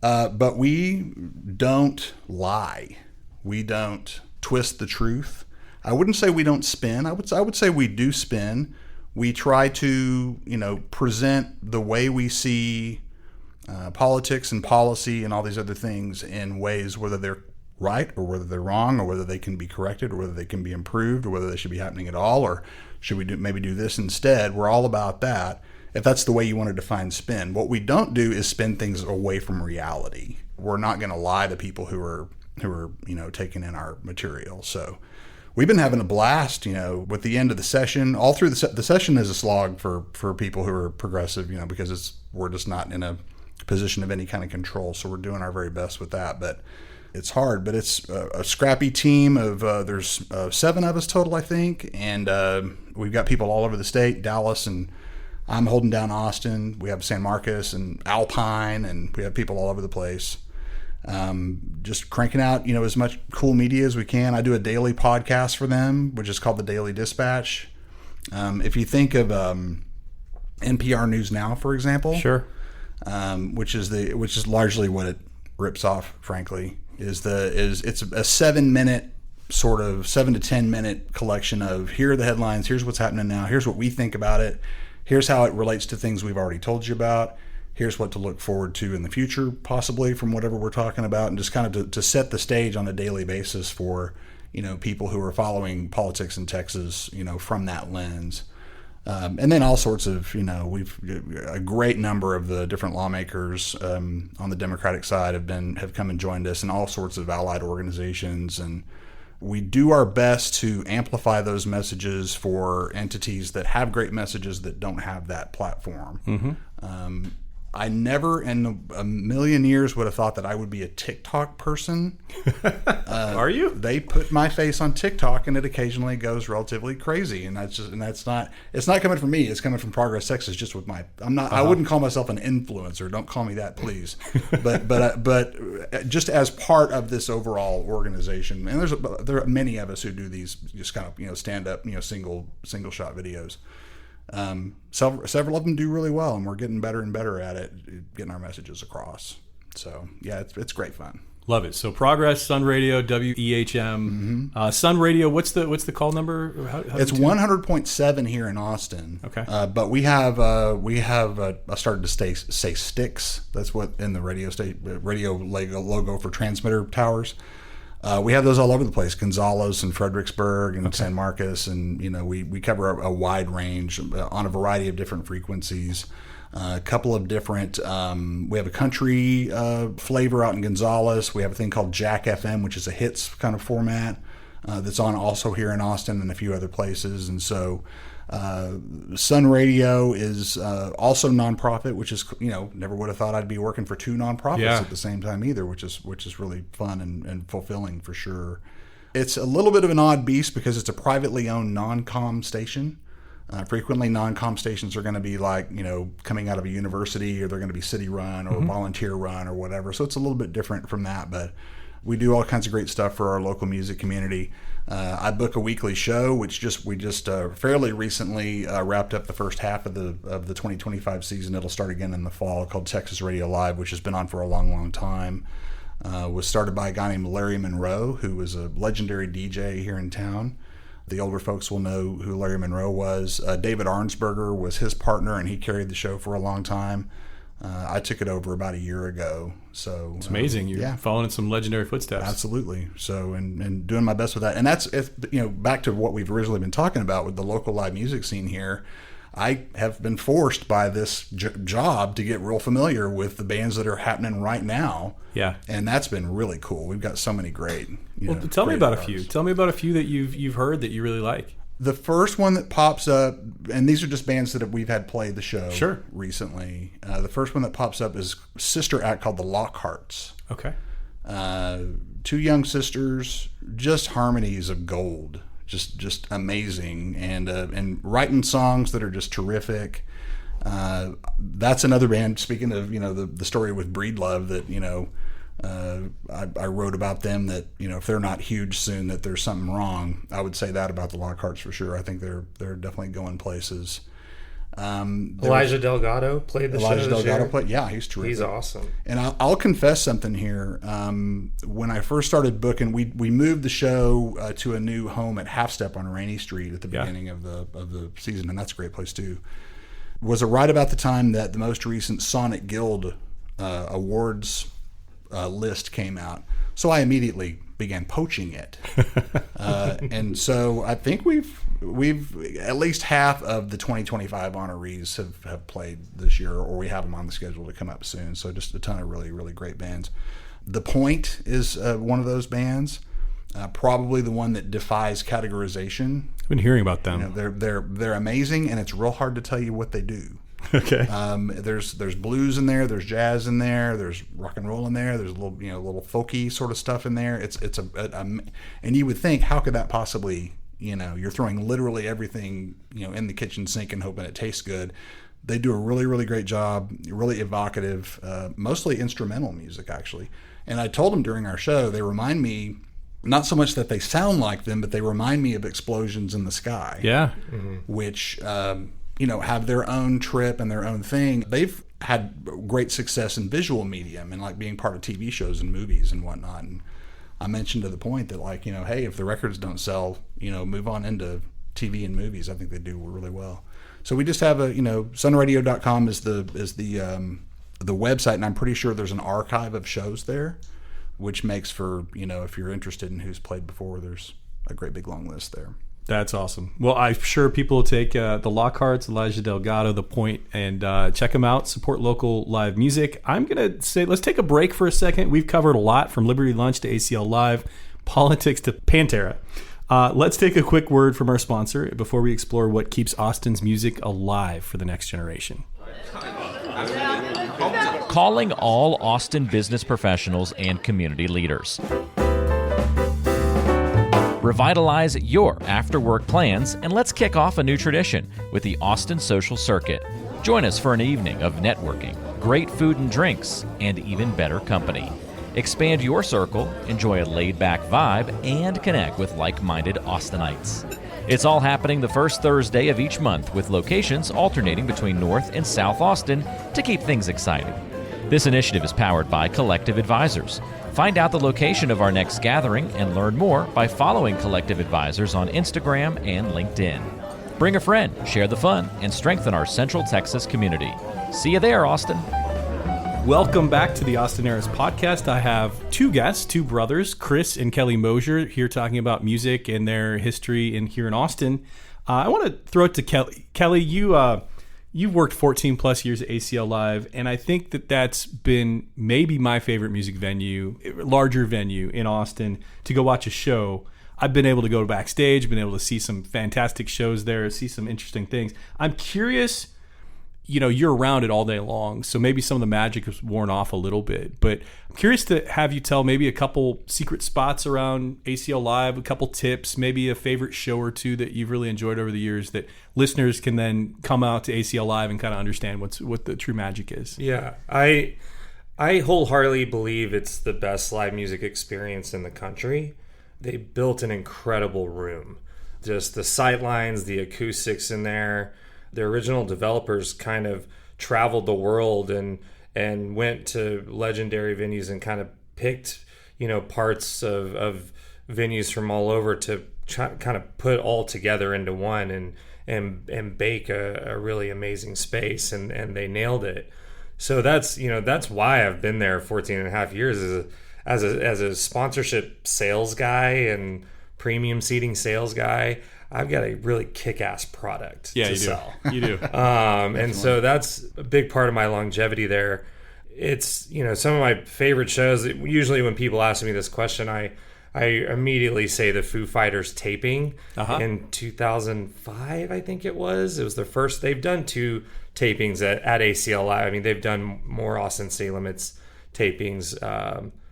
But we don't lie. We don't twist the truth. I wouldn't say we don't spin. I would say we do spin. We try to, present the way we see politics and policy and all these other things in ways, whether they're right or whether they're wrong, or whether they can be corrected, or whether they can be improved, or whether they should be happening at all, or should we maybe do this instead. We're all about that, if that's the way you want to define spin. What we don't do is spin things away from reality. We're not going to lie to people who are taking in our material. So we've been having a blast, with the end of the session. All through the session is a slog for people who are progressive, because we're just not in a position of any kind of control. So we're doing our very best with that. But it's hard. But it's a scrappy team of there's 7 of us total, I think, and we've got people all over the state, Dallas, and I'm holding down Austin. We have San Marcos and Alpine, and we have people all over the place. Just cranking out, as much cool media as we can. I do a daily podcast for them, which is called the Daily Dispatch. If you think of NPR News Now, for example,
sure,
which is largely what it rips off, frankly, it's a 7-minute sort of 7 to 10 minute collection of here are the headlines, here's what's happening now, here's what we think about it, here's how it relates to things we've already told you about. Here's what to look forward to in the future, possibly, from whatever we're talking about, and just kind of to set the stage on a daily basis for, people who are following politics in Texas, from that lens. And then all sorts of, we've a great number of the different lawmakers on the Democratic side have come and joined us, and all sorts of allied organizations, and we do our best to amplify those messages for entities that have great messages that don't have that platform. Mm-hmm. I never in a million years would have thought that I would be a TikTok person.
Are you?
They put my face on TikTok, and it occasionally goes relatively crazy, and it's not coming from me. It's coming from Progress Texas. Just with I wouldn't call myself an influencer. Don't call me that, please. but just as part of this overall organization, and there are many of us who do these just kind of stand up single shot videos. Several of them do really well, and we're getting better and better at it, getting our messages across. So yeah, it's great fun.
Love it. So Progress, Sun Radio, WEHM, mm-hmm. Sun Radio. What's the call number? How
it's 100.7 here in Austin.
Okay.
But we have I started to say sticks. That's what in the radio logo for transmitter towers. We have those all over the place, Gonzales and Fredericksburg and San Marcos, and we cover a wide range on a variety of different frequencies. A couple of different, we have a country flavor out in Gonzales. We have a thing called Jack FM, which is a hits kind of format that's on also here in Austin and a few other places. And so Sun Radio is also nonprofit, which is never would have thought I'd be working for 2 nonprofits at the same time either, which is really fun and fulfilling for sure. It's a little bit of an odd beast because it's a privately owned non-com station. Frequently non-com stations are going to be like coming out of a university, or they're going to be city run or volunteer run or whatever. So it's a little bit different from that, but we do all kinds of great stuff for our local music community. I book a weekly show, which we just fairly recently wrapped up the first half of the 2025 season. It'll start again in the fall, called Texas Radio Live, which has been on for a long, long time. Was started by a guy named Larry Monroe, who was a legendary DJ here in town. The older folks will know who Larry Monroe was. David Arnsberger was his partner, and he carried the show for a long time. I took it over about a year ago. So
it's amazing. You're following in some legendary footsteps.
Absolutely. So, and doing my best with that. And that's, back to what we've originally been talking about with the local live music scene here. I have been forced by this job to get real familiar with the bands that are happening right now.
Yeah.
And that's been really cool. We've got so many great.
Tell me about a few. Tell me about a few that you've heard that you really like.
The first one that pops up, and these are just bands that we've had play the show recently. The first one that pops up is a sister act called the Lockharts.
Okay.
2 young sisters, just harmonies of gold, just amazing, and writing songs that are just terrific. That's another band. Speaking of the story with Breedlove that I wrote about them, that if they're not huge soon, that there's something wrong. I would say that about the Lockharts for sure. I think they're definitely going places.
Elijah Delgado played the show this year.
Yeah, he's terrific.
He's awesome.
And I'll confess something here. When I first started booking, we moved the show to a new home at Half Step on Rainy Street at the beginning of the season, and that's a great place too. Was it right about the time that the most recent Sonic Guild awards list came out? So I immediately began poaching it, and so I think we've at least half of the 2025 honorees have played this year, or we have them on the schedule to come up soon. So just a ton of really, really great bands. The Point is one of those bands, probably the one that defies categorization.
I've been hearing about them.
They're amazing, and it's real hard to tell you what they do.
Okay.
There's blues in there, there's jazz in there, there's rock and roll in there, there's a little folky sort of stuff in there. It's and you would think, how could that possibly, you're throwing literally everything, in the kitchen sink and hoping it tastes good. They do a really, really great job, really evocative, mostly instrumental music actually. And I told them during our show, they remind me, not so much that they sound like them, but they remind me of Explosions in the Sky.
Yeah.
Mm-hmm. Which have their own trip and their own thing. They've had great success in visual medium and like being part of TV shows and movies and whatnot. And I mentioned to the Point that hey, if the records don't sell, move on into TV and movies. I think they do really well. So we just have sunradio.com is the website, and I'm pretty sure there's an archive of shows there, which makes for, if you're interested in who's played before, there's a great big long list there.
That's awesome. Well, I'm sure people will take the Lockharts, Elijah Delgado, The Point, and check them out. Support local live music. I'm going to say let's take a break for a second. We've covered a lot, from Liberty Lunch to ACL Live, politics to Pantera. Let's take a quick word from our sponsor before we explore what keeps Austin's music alive for the next generation.
Calling all Austin business professionals and community leaders. Revitalize your after-work plans, and let's kick off a new tradition with the Austin Social Circuit. Join us for an evening of networking, great food and drinks, and even better company. Expand your circle, enjoy a laid-back vibe, and connect with like-minded Austinites. It's all happening the first Thursday of each month, with locations alternating between North and South Austin to keep things exciting. This initiative is powered by Collective Advisors. Find out the location of our next gathering and learn more by following Collective Advisors on Instagram and LinkedIn. Bring a friend, share the fun, and strengthen our Central Texas community. See you there, Austin.
Welcome back to the Austin Eras podcast. I have two guests, two brothers, Chris and Kelly Mosier, here talking about music and their history here in Austin. I want to throw it to Kelly. Kelly, you've worked 14 plus years at ACL Live, and I think that's been maybe my favorite music venue, larger venue in Austin, to go watch a show. I've been able to go to Backstage, been able to see some fantastic shows there, see some interesting things. I'm curious, you're around it all day long, so maybe some of the magic has worn off a little bit, but I'm curious to have you tell maybe a couple secret spots around ACL Live, a couple tips, maybe a favorite show or two that you've really enjoyed over the years that listeners can then come out to ACL Live and kind of understand what the true magic is.
Yeah, I wholeheartedly believe it's the best live music experience in the country. They built an incredible room. Just the sight lines, the acoustics in there. The original developers kind of traveled the world and went to legendary venues and kind of picked, parts of venues from all over to kind of put all together into one and bake a really amazing space, and they nailed it. So that's why I've been there 14 and a half years as a sponsorship sales guy and premium seating sales guy. I've got a really kick-ass product to sell.
You do.
And so that's a big part of my longevity there. It's, some of my favorite shows. Usually when people ask me this question, I immediately say the Foo Fighters taping in 2005, I think it was. It was their first. They've done two tapings at ACL Live. I mean, they've done more Austin City Limits tapings.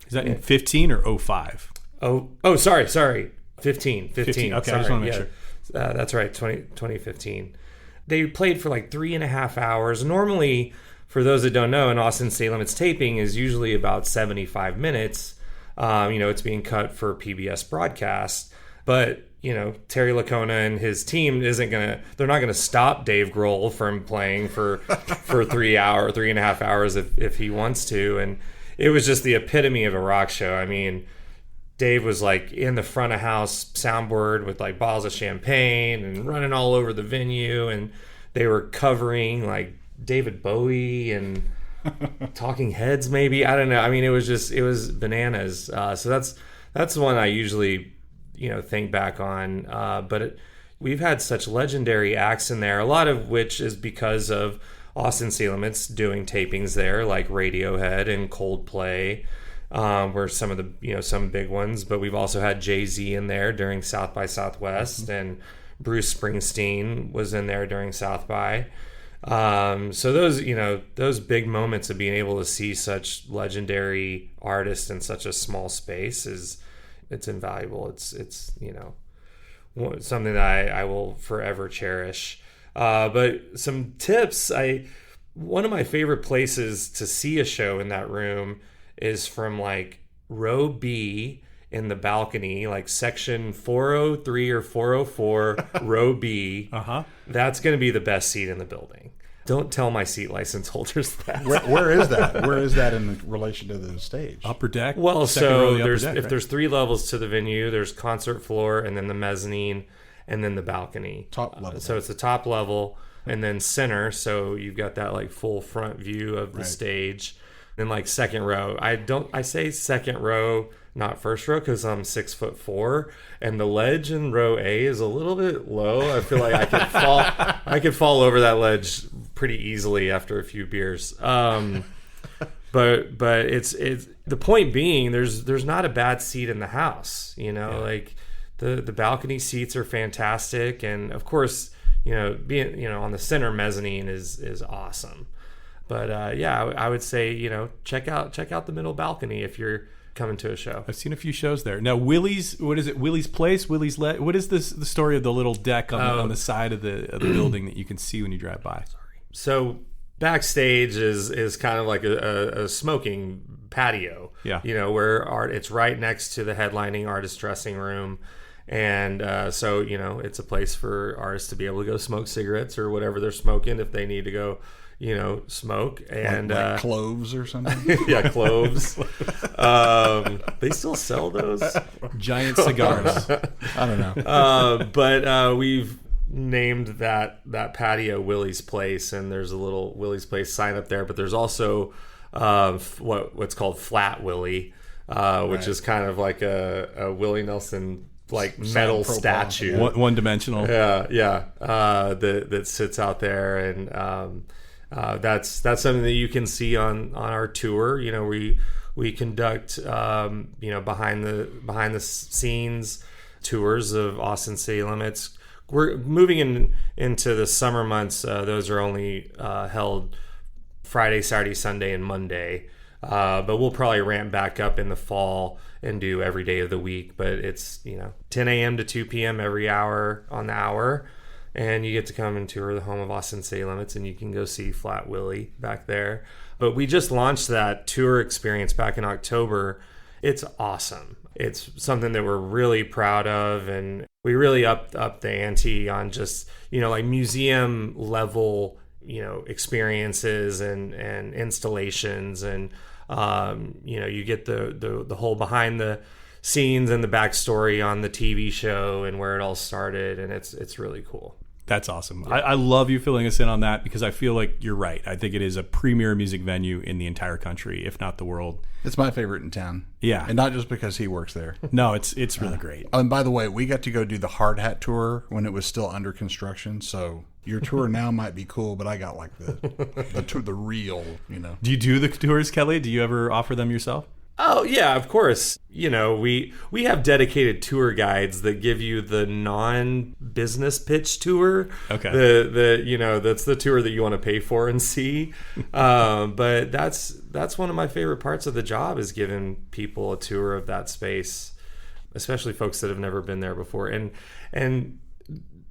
Is that in 15 or 05?
Oh, sorry. 15.
Okay, sorry. I just want to make sure.
That's right, 2015. They played for like 3.5 hours. Normally, for those that don't know, an Austin City Limits taping is usually about 75 minutes. It's being cut for PBS broadcast. But, Terry Lacona and his team they're not gonna stop Dave Grohl from playing for 3.5 hours if he wants to. And it was just the epitome of a rock show. I mean, Dave was like in the front of house soundboard with like bottles of champagne and running all over the venue, and they were covering like David Bowie and Talking Heads, maybe. I don't know. I mean, it was bananas. So that's the one I usually, think back on. But we've had such legendary acts in there, a lot of which is because of Austin City Limits doing tapings there, like Radiohead and Coldplay, were some of the, some big ones. But we've also had Jay-Z in there during South by Southwest, and Bruce Springsteen was in there during South by. So those big moments of being able to see such legendary artists in such a small space it's invaluable. It's something that I will forever cherish. But some tips, one of my favorite places to see a show in that room is from like row B in the balcony, like section 403 or 404, row B. That's going to be the best seat in the building. Don't tell my seat license holders that.
Where is that? Where is that in relation to the stage?
Upper deck?
Well, so
there's
there's 3 levels to the venue. There's concert floor, and then the mezzanine, and then the balcony.
Top level.
So it's the top level, and then center. So you've got that like full front view of the stage. And like second row. I say second row, not first row, because I'm 6'4", and the ledge in row A is a little bit low. I feel like I could fall over that ledge pretty easily after a few beers. But it's the point being, there's not a bad seat in the house. Like the balcony seats are fantastic, and of course, being on the center mezzanine is awesome. But I would say check out the middle balcony if you're coming to a show.
I've seen a few shows there. Now Willie's, what is it? Willie's Place, what is the story of the little deck on the side of the building that you can see when you drive by?
So Backstage is kind of like a smoking patio.
Yeah.
Where it's right next to the headlining artist dressing room. And so it's a place for artists to be able to go smoke cigarettes or whatever they're smoking if they need to go smoke. And
like cloves or something.
Yeah, cloves. They still sell those
giant cigars.
I don't know.
But we've named that patio Willie's Place, and there's a little Willie's Place sign up there. But there's also what's called Flat Willie, which is kind of like a Willie Nelson like metal statue,
one dimensional.
Yeah. That sits out there, and that's something that you can see on our tour. We conduct behind the scenes tours of Austin City Limits. We're moving into the summer months. Those are only held Friday, Saturday, Sunday, and Monday. But we'll probably ramp back up in the fall and do every day of the week. But it's 10 a.m. to 2 p.m. every hour on the hour. And you get to come and tour the home of Austin City Limits, and you can go see Flat Willie back there. But we just launched that tour experience back in October. It's awesome. It's something that we're really proud of, and we really upped the ante on just, like museum level, experiences and installations, and you get the whole behind the scenes and the backstory on the TV show and where it all started, and it's really cool.
That's awesome. Yeah. I love you filling us in on that, because I feel like you're right. I think it is a premier music venue in the entire country, if not the world.
It's my favorite in town.
Yeah.
And not just because he works there.
No, it's really great.
And by the way, we got to go do the Hard Hat tour when it was still under construction, so your tour now might be cool, but I got like the real,
Do you do the tours, Kelly? Do you ever offer them yourself?
Oh yeah, of course. We have dedicated tour guides that give you the non-business pitch tour.
Okay.
That's the tour that you want to pay for and see. But that's one of my favorite parts of the job, is giving people a tour of that space, especially folks that have never been there before. And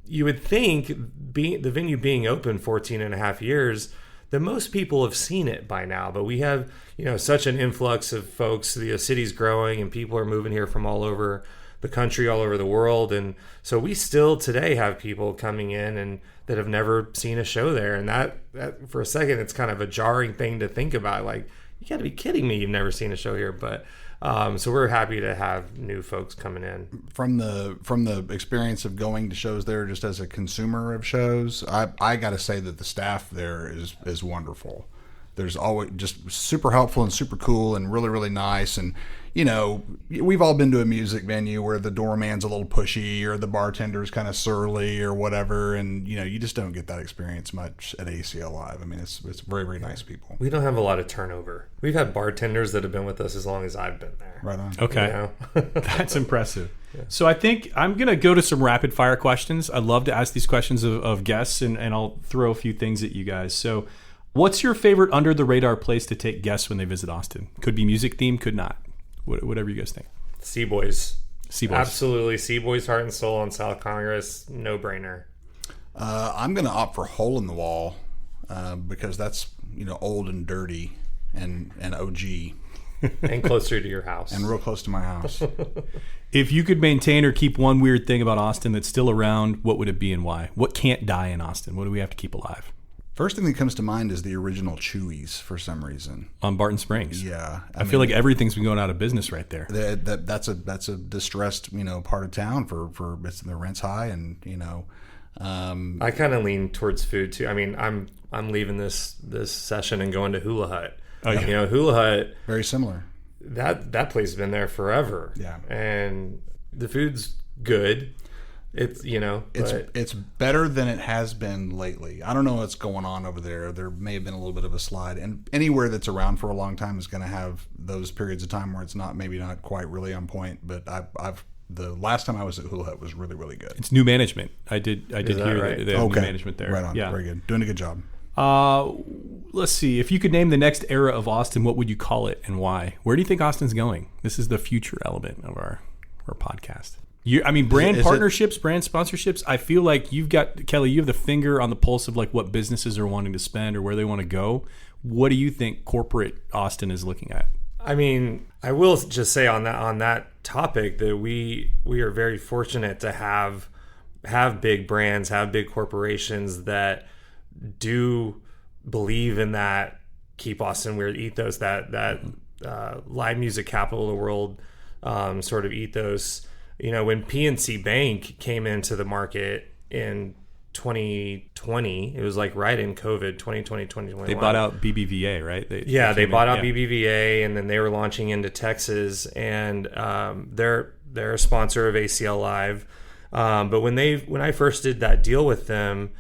you would think, the venue being open 14 and a half years, that most people have seen it by now, but we have, such an influx of folks. The city's growing, and people are moving here from all over the country, all over the world. And so we still today have people coming in and that have never seen a show there. And that for a second, it's kind of a jarring thing to think about. Like, you got to be kidding me, you've never seen a show here. But so we're happy to have new folks coming in.
From the experience of going to shows there, just as a consumer of shows, I got to say that the staff there is wonderful. There's always just super helpful and super cool and really, really nice. And, you know, we've all been to a music venue where the doorman's a little pushy or the bartender's kind of surly or whatever. And, you know, you just don't get that experience much at ACL Live. I mean, it's very, very nice people.
We don't have a lot of turnover. We've had bartenders that have been with us as long as I've been there.
Right on.
Okay.
You know?
That's impressive. Yeah. So I think I'm going to go to some rapid fire questions. I love to ask these questions of guests, and I'll throw a few things at you guys. So what's your favorite under the radar place to take guests when they visit Austin? Could be music themed, could not. Whatever you guys think.
Seaboys.
Seaboys.
Absolutely. Seaboys Heart and Soul on South Congress. No brainer.
I'm going to opt for Hole in the Wall because that's, you know, old and dirty and OG.
And closer to your house.
And real close to my house.
If you could maintain or keep one weird thing about Austin that's still around, what would it be and why? What can't die in Austin? What do we have to keep alive?
First thing that comes to mind is the original Chewy's for some reason.
On Barton Springs.
Yeah.
I feel like everything's been going out of business right there.
That's a distressed, you know, part of town for the rent's high, and, you know.
I kind of lean towards food too. I mean, I'm leaving this session and going to Hula Hut.
Oh, yeah.
You know, Hula Hut.
Very similar.
That place has been there forever.
Yeah.
And the food's good. It's, you know,
it's better than it has been lately. I don't know what's going on over there. There may have been a little bit of a slide, and anywhere that's around for a long time is going to have those periods of time where it's maybe not quite really on point. But the last time I was at Hula Hut was really, really good.
It's new management. I did hear
right?
that they have new management there.
Right on.
Yeah.
Very good. Doing a good job.
Let's see. If you could name the next era of Austin, what would you call it and why? Where do you think Austin's going? This is the future element of our podcast. Brand partnerships, brand sponsorships. I feel like you've got, Kelly, you have the finger on the pulse of like what businesses are wanting to spend or where they want to go. What do you think corporate Austin is looking at?
I mean, I will just say on that topic that we are very fortunate to have big brands, have big corporations that do believe in that keep Austin weird ethos, that live music capital of the world sort of ethos. You know, when PNC Bank came into the market in 2020, it was like right in COVID, 2020, 2021.
They bought out BBVA, right?
They bought out BBVA, and then they were launching into Texas, and they're a sponsor of ACL Live. But when I first did that deal with them,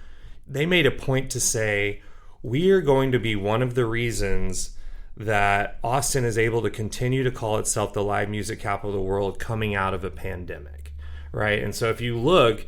they made a point to say, we are going to be one of the reasons that Austin is able to continue to call itself the live music capital of the world coming out of a pandemic, right? And so if you look,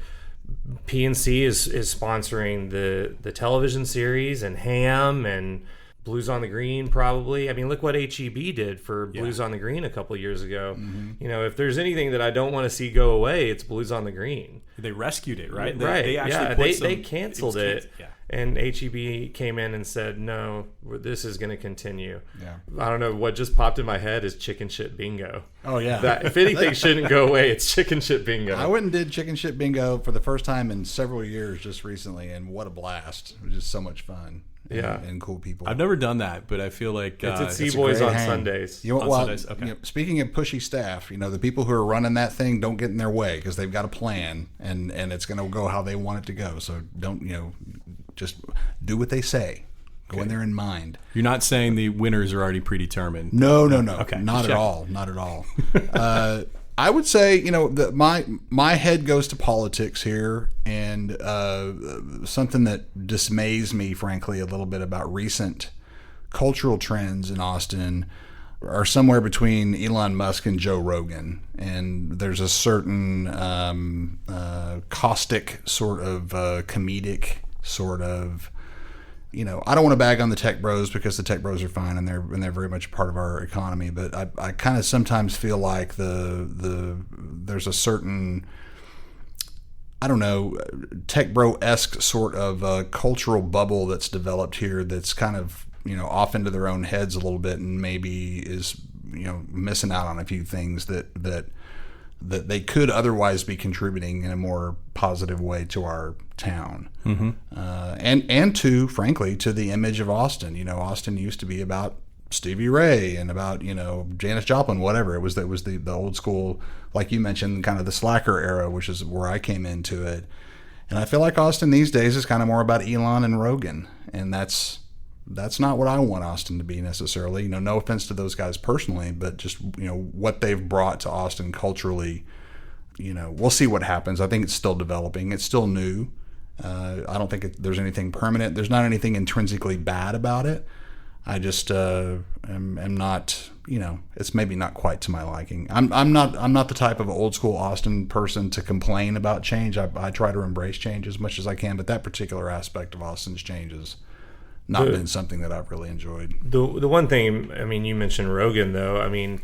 PNC is sponsoring the television series and Ham and Blues on the Green, probably. I mean, look what HEB did for Blues on the Green a couple of years ago. Mm-hmm. You know, if there's anything that I don't want to see go away, it's Blues on the Green.
They rescued it, right?
They actually they canceled it. Yeah. And HEB came in and said, no, this is going to continue. Yeah. I don't know, what just popped in my head is chicken shit bingo.
Oh, yeah.
That, if anything shouldn't go away, it's chicken shit bingo.
I went and did chicken shit bingo for the first time in several years just recently, and what a blast. It was just so much fun.
Yeah.
And cool people.
I've never done that, but I feel like
it's at Seaboys on Sundays.
You know, Sundays? Okay. You know, speaking of pushy staff, you know, the people who are running that thing don't get in their way because they've got a plan, and it's going to go how they want it to go. So don't, you know, just do what they say. Go in there in mind.
You're not saying the winners are already predetermined.
No.
Okay.
Not at all. Not at all. I would say, you know, my head goes to politics here, and something that dismays me, frankly, a little bit about recent cultural trends in Austin are somewhere between Elon Musk and Joe Rogan. And there's a certain caustic sort of comedic sort of, you know, I don't want to bag on the tech bros because the tech bros are fine and they're very much a part of our economy, but I kind of sometimes feel like there's a certain, I don't know, tech bro-esque sort of cultural bubble that's developed here that's kind of, you know, off into their own heads a little bit and maybe is, you know, missing out on a few things that that they could otherwise be contributing in a more positive way to our town. And to, frankly, to the image of Austin. You know, Austin used to be about Stevie Ray and about, you know, Janis Joplin, whatever. It was the old school, like you mentioned, kind of the slacker era, which is where I came into it. And I feel like Austin these days is kind of more about Elon and Rogan. And that's not what I want Austin to be necessarily. You know, no offense to those guys personally, but just, you know, what they've brought to Austin culturally. You know, we'll see what happens. I think it's still developing. It's still new. I don't think there's anything permanent. There's not anything intrinsically bad about it. I just am not, you know, it's maybe not quite to my liking. I'm not the type of old school Austin person to complain about change. I try to embrace change as much as I can, but that particular aspect of Austin's change has not been something that I've really enjoyed.
The one thing, I mean, you mentioned Rogan, though. I mean,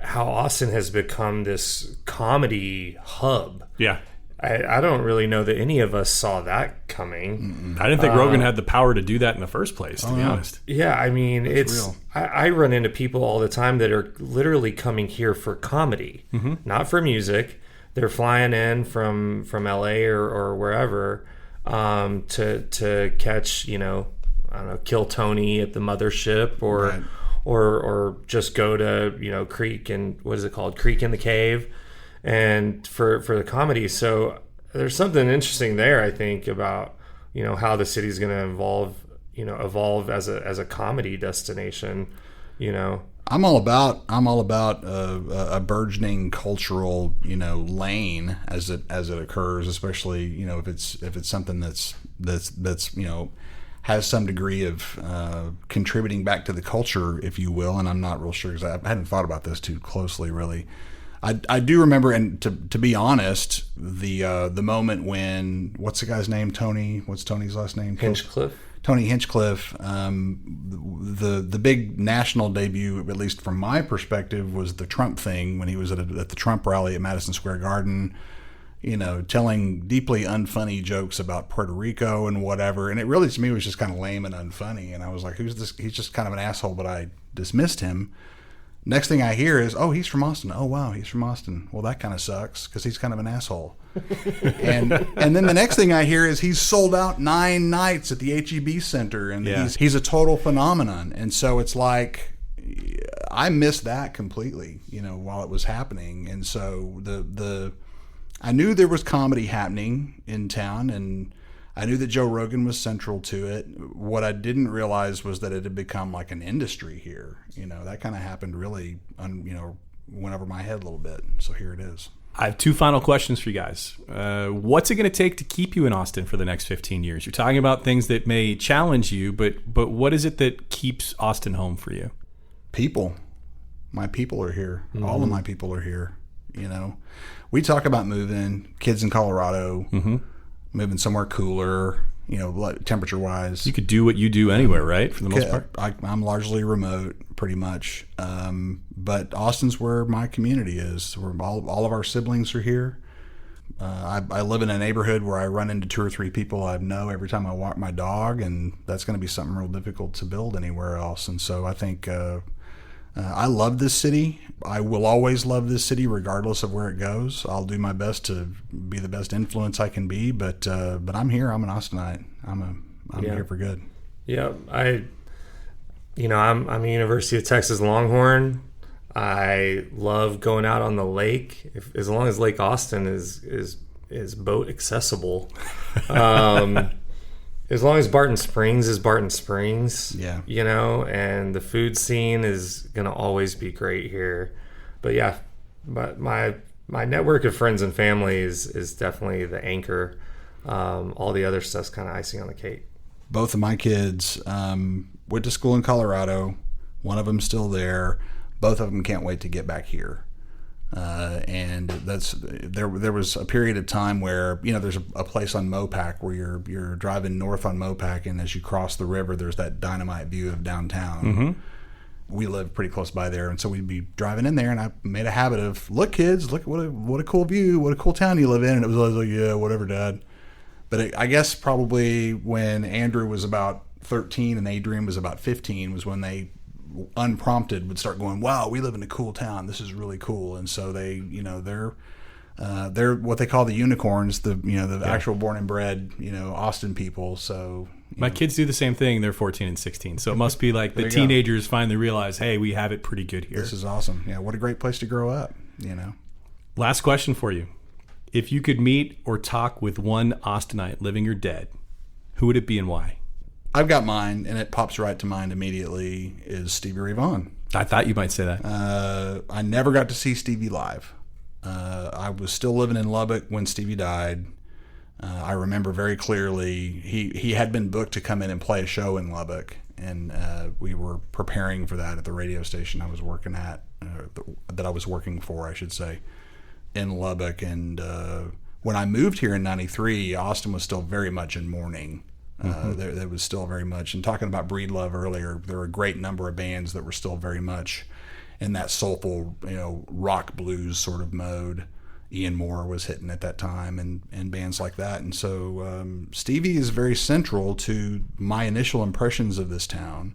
how Austin has become this comedy hub.
Yeah.
I don't really know that any of us saw that coming.
I didn't think Rogan had the power to do that in the first place, to be honest.
Yeah, I mean,
That's
it's
real.
I run into people all the time that are literally coming here for comedy, not for music. They're flying in from LA or wherever to catch, you know, I don't know, Kill Tony at the Mothership
Right.
or just go to, you know, Creek and what is it called? Creek in the Cave. And for the comedy, so there's something interesting there, I think, about, you know, how the city's going to evolve as a comedy destination. You know,
I'm all about a burgeoning cultural, you know, lane as it occurs, especially, you know, if it's something that's you know, has some degree of contributing back to the culture, if you will. And I'm not real sure because I hadn't thought about this too closely, really. I do remember, and to be honest, the moment when, what's the guy's name? Tony. What's Tony's last name?
Hinchcliffe.
Tony Hinchcliffe. The big national debut, at least from my perspective, was the Trump thing when he was at the Trump rally at Madison Square Garden. You know, telling deeply unfunny jokes about Puerto Rico and whatever, and it really to me was just kind of lame and unfunny. And I was like, "Who's this? He's just kind of an asshole." But I dismissed him. Next thing I hear is, oh, he's from Austin. Oh, wow, he's from Austin. Well, that kind of sucks because he's kind of an asshole. and then the next thing I hear is he's sold out 9 nights at the HEB Center, and he's a total phenomenon. And so it's like I missed that completely, you know, while it was happening. And so I knew there was comedy happening in town, and I knew that Joe Rogan was central to it. What I didn't realize was that it had become like an industry here. You know, that kind of happened really, you know, went over my head a little bit. So here it is.
I have 2 final questions for you guys. What's it going to take to keep you in Austin for the next 15 years? You're talking about things that may challenge you, but what is it that keeps Austin home for you?
People. My people are here. All of my people are here. You know, we talk about moving, kids in Colorado, moving somewhere cooler, you know, temperature wise.
You could do what you do anywhere, right? For the most part.
I'm largely remote, pretty much. But Austin's where my community is. Where all of our siblings are here. I live in a neighborhood where I run into 2 or 3 people I know every time I walk my dog, and that's going to be something real difficult to build anywhere else. And so I think I love this city. I will always love this city regardless of where it goes. I'll do my best to be the best influence I can be, but I'm here. I'm an Austinite. I'm here for good.
Yeah, I'm a University of Texas Longhorn. I love going out on the lake, as long as Lake Austin is boat accessible. As long as Barton Springs is Barton Springs,
yeah,
you know, and the food scene is going to always be great here. But yeah, but my network of friends and family is definitely the anchor. All the other stuff's kind of icing on the cake.
Both of my kids went to school in Colorado. One of them's still there. Both of them can't wait to get back here. And there was a period of time where, you know, there's a place on Mopac where you're driving north on Mopac, and as you cross the river, there's that dynamite view of downtown. We live pretty close by there, and so we'd be driving in there, and I made a habit of, look, kids, look what a cool view, what a cool town you live in. And it was always like, yeah, whatever, Dad. But I guess probably when Andrew was about 13 and Adrian was about 15 was when they unprompted would start going, wow, we live in a cool town. This is really cool. And so they, they're what they call the unicorns, the actual born and bred, Austin people. So
my kids do the same thing. They're 14 and 16. So it must be like the teenagers finally realize, hey, we have it pretty good here.
This is awesome. Yeah. What a great place to grow up,
Last question for you. If you could meet or talk with one Austinite, living or dead, who would it be and why?
I've got mine, and it pops right to mind immediately, is Stevie Ray Vaughan.
I thought you might say that.
I never got to see Stevie live. I was still living in Lubbock when Stevie died. I remember very clearly he had been booked to come in and play a show in Lubbock, and we were preparing for that at the radio station I was working at, that I was working for, I should say, in Lubbock. And when I moved here in '93, Austin was still very much in mourning. There was still very much, and talking about Breedlove earlier, there were a great number of bands that were still very much in that soulful, rock blues sort of mode. Ian Moore was hitting at that time, and bands like that. And so Stevie is very central to my initial impressions of this town.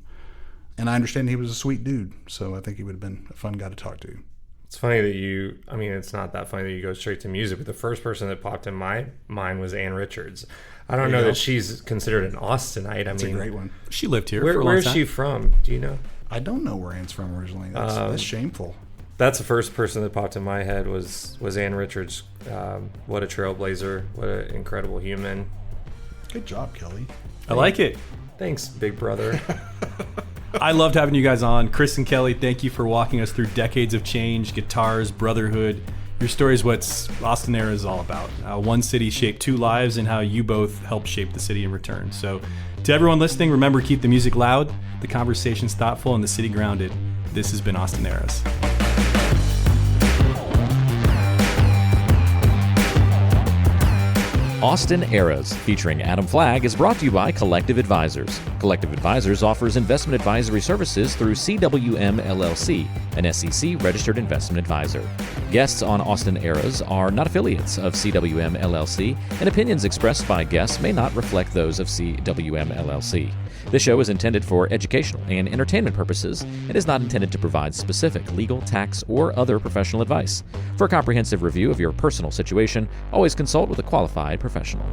And I understand he was a sweet dude, so I think he would have been a fun guy to talk to.
It's funny that it's not that funny that you go straight to music, but the first person that popped in my mind was Ann Richards. I don't know that she's considered an Austinite.
That's a great one.
She lived here for a long time.
Where is she from? Do you know?
I don't know where Ann's from originally. That's shameful.
That's the first person that popped in my head was Ann Richards. What a trailblazer. What an incredible human.
Good job, Kelly.
I like it.
Thanks, big brother.
I loved having you guys on. Chris and Kelly, thank you for walking us through decades of change, guitars, brotherhood. Your story is what Austin Era is all about. One city shaped two lives, and how you both helped shape the city in return. So to everyone listening, remember, keep the music loud, the conversations thoughtful, and the city grounded. This has been Austin Eras.
Austin Eras, featuring Adam Flagg, is brought to you by Collective Advisors. Collective Advisors offers investment advisory services through CWM LLC, an SEC-registered investment advisor. Guests on Austin Eras are not affiliates of CWM LLC, and opinions expressed by guests may not reflect those of CWM LLC. This show is intended for educational and entertainment purposes and is not intended to provide specific legal, tax, or other professional advice. For a comprehensive review of your personal situation, always consult with a qualified professional.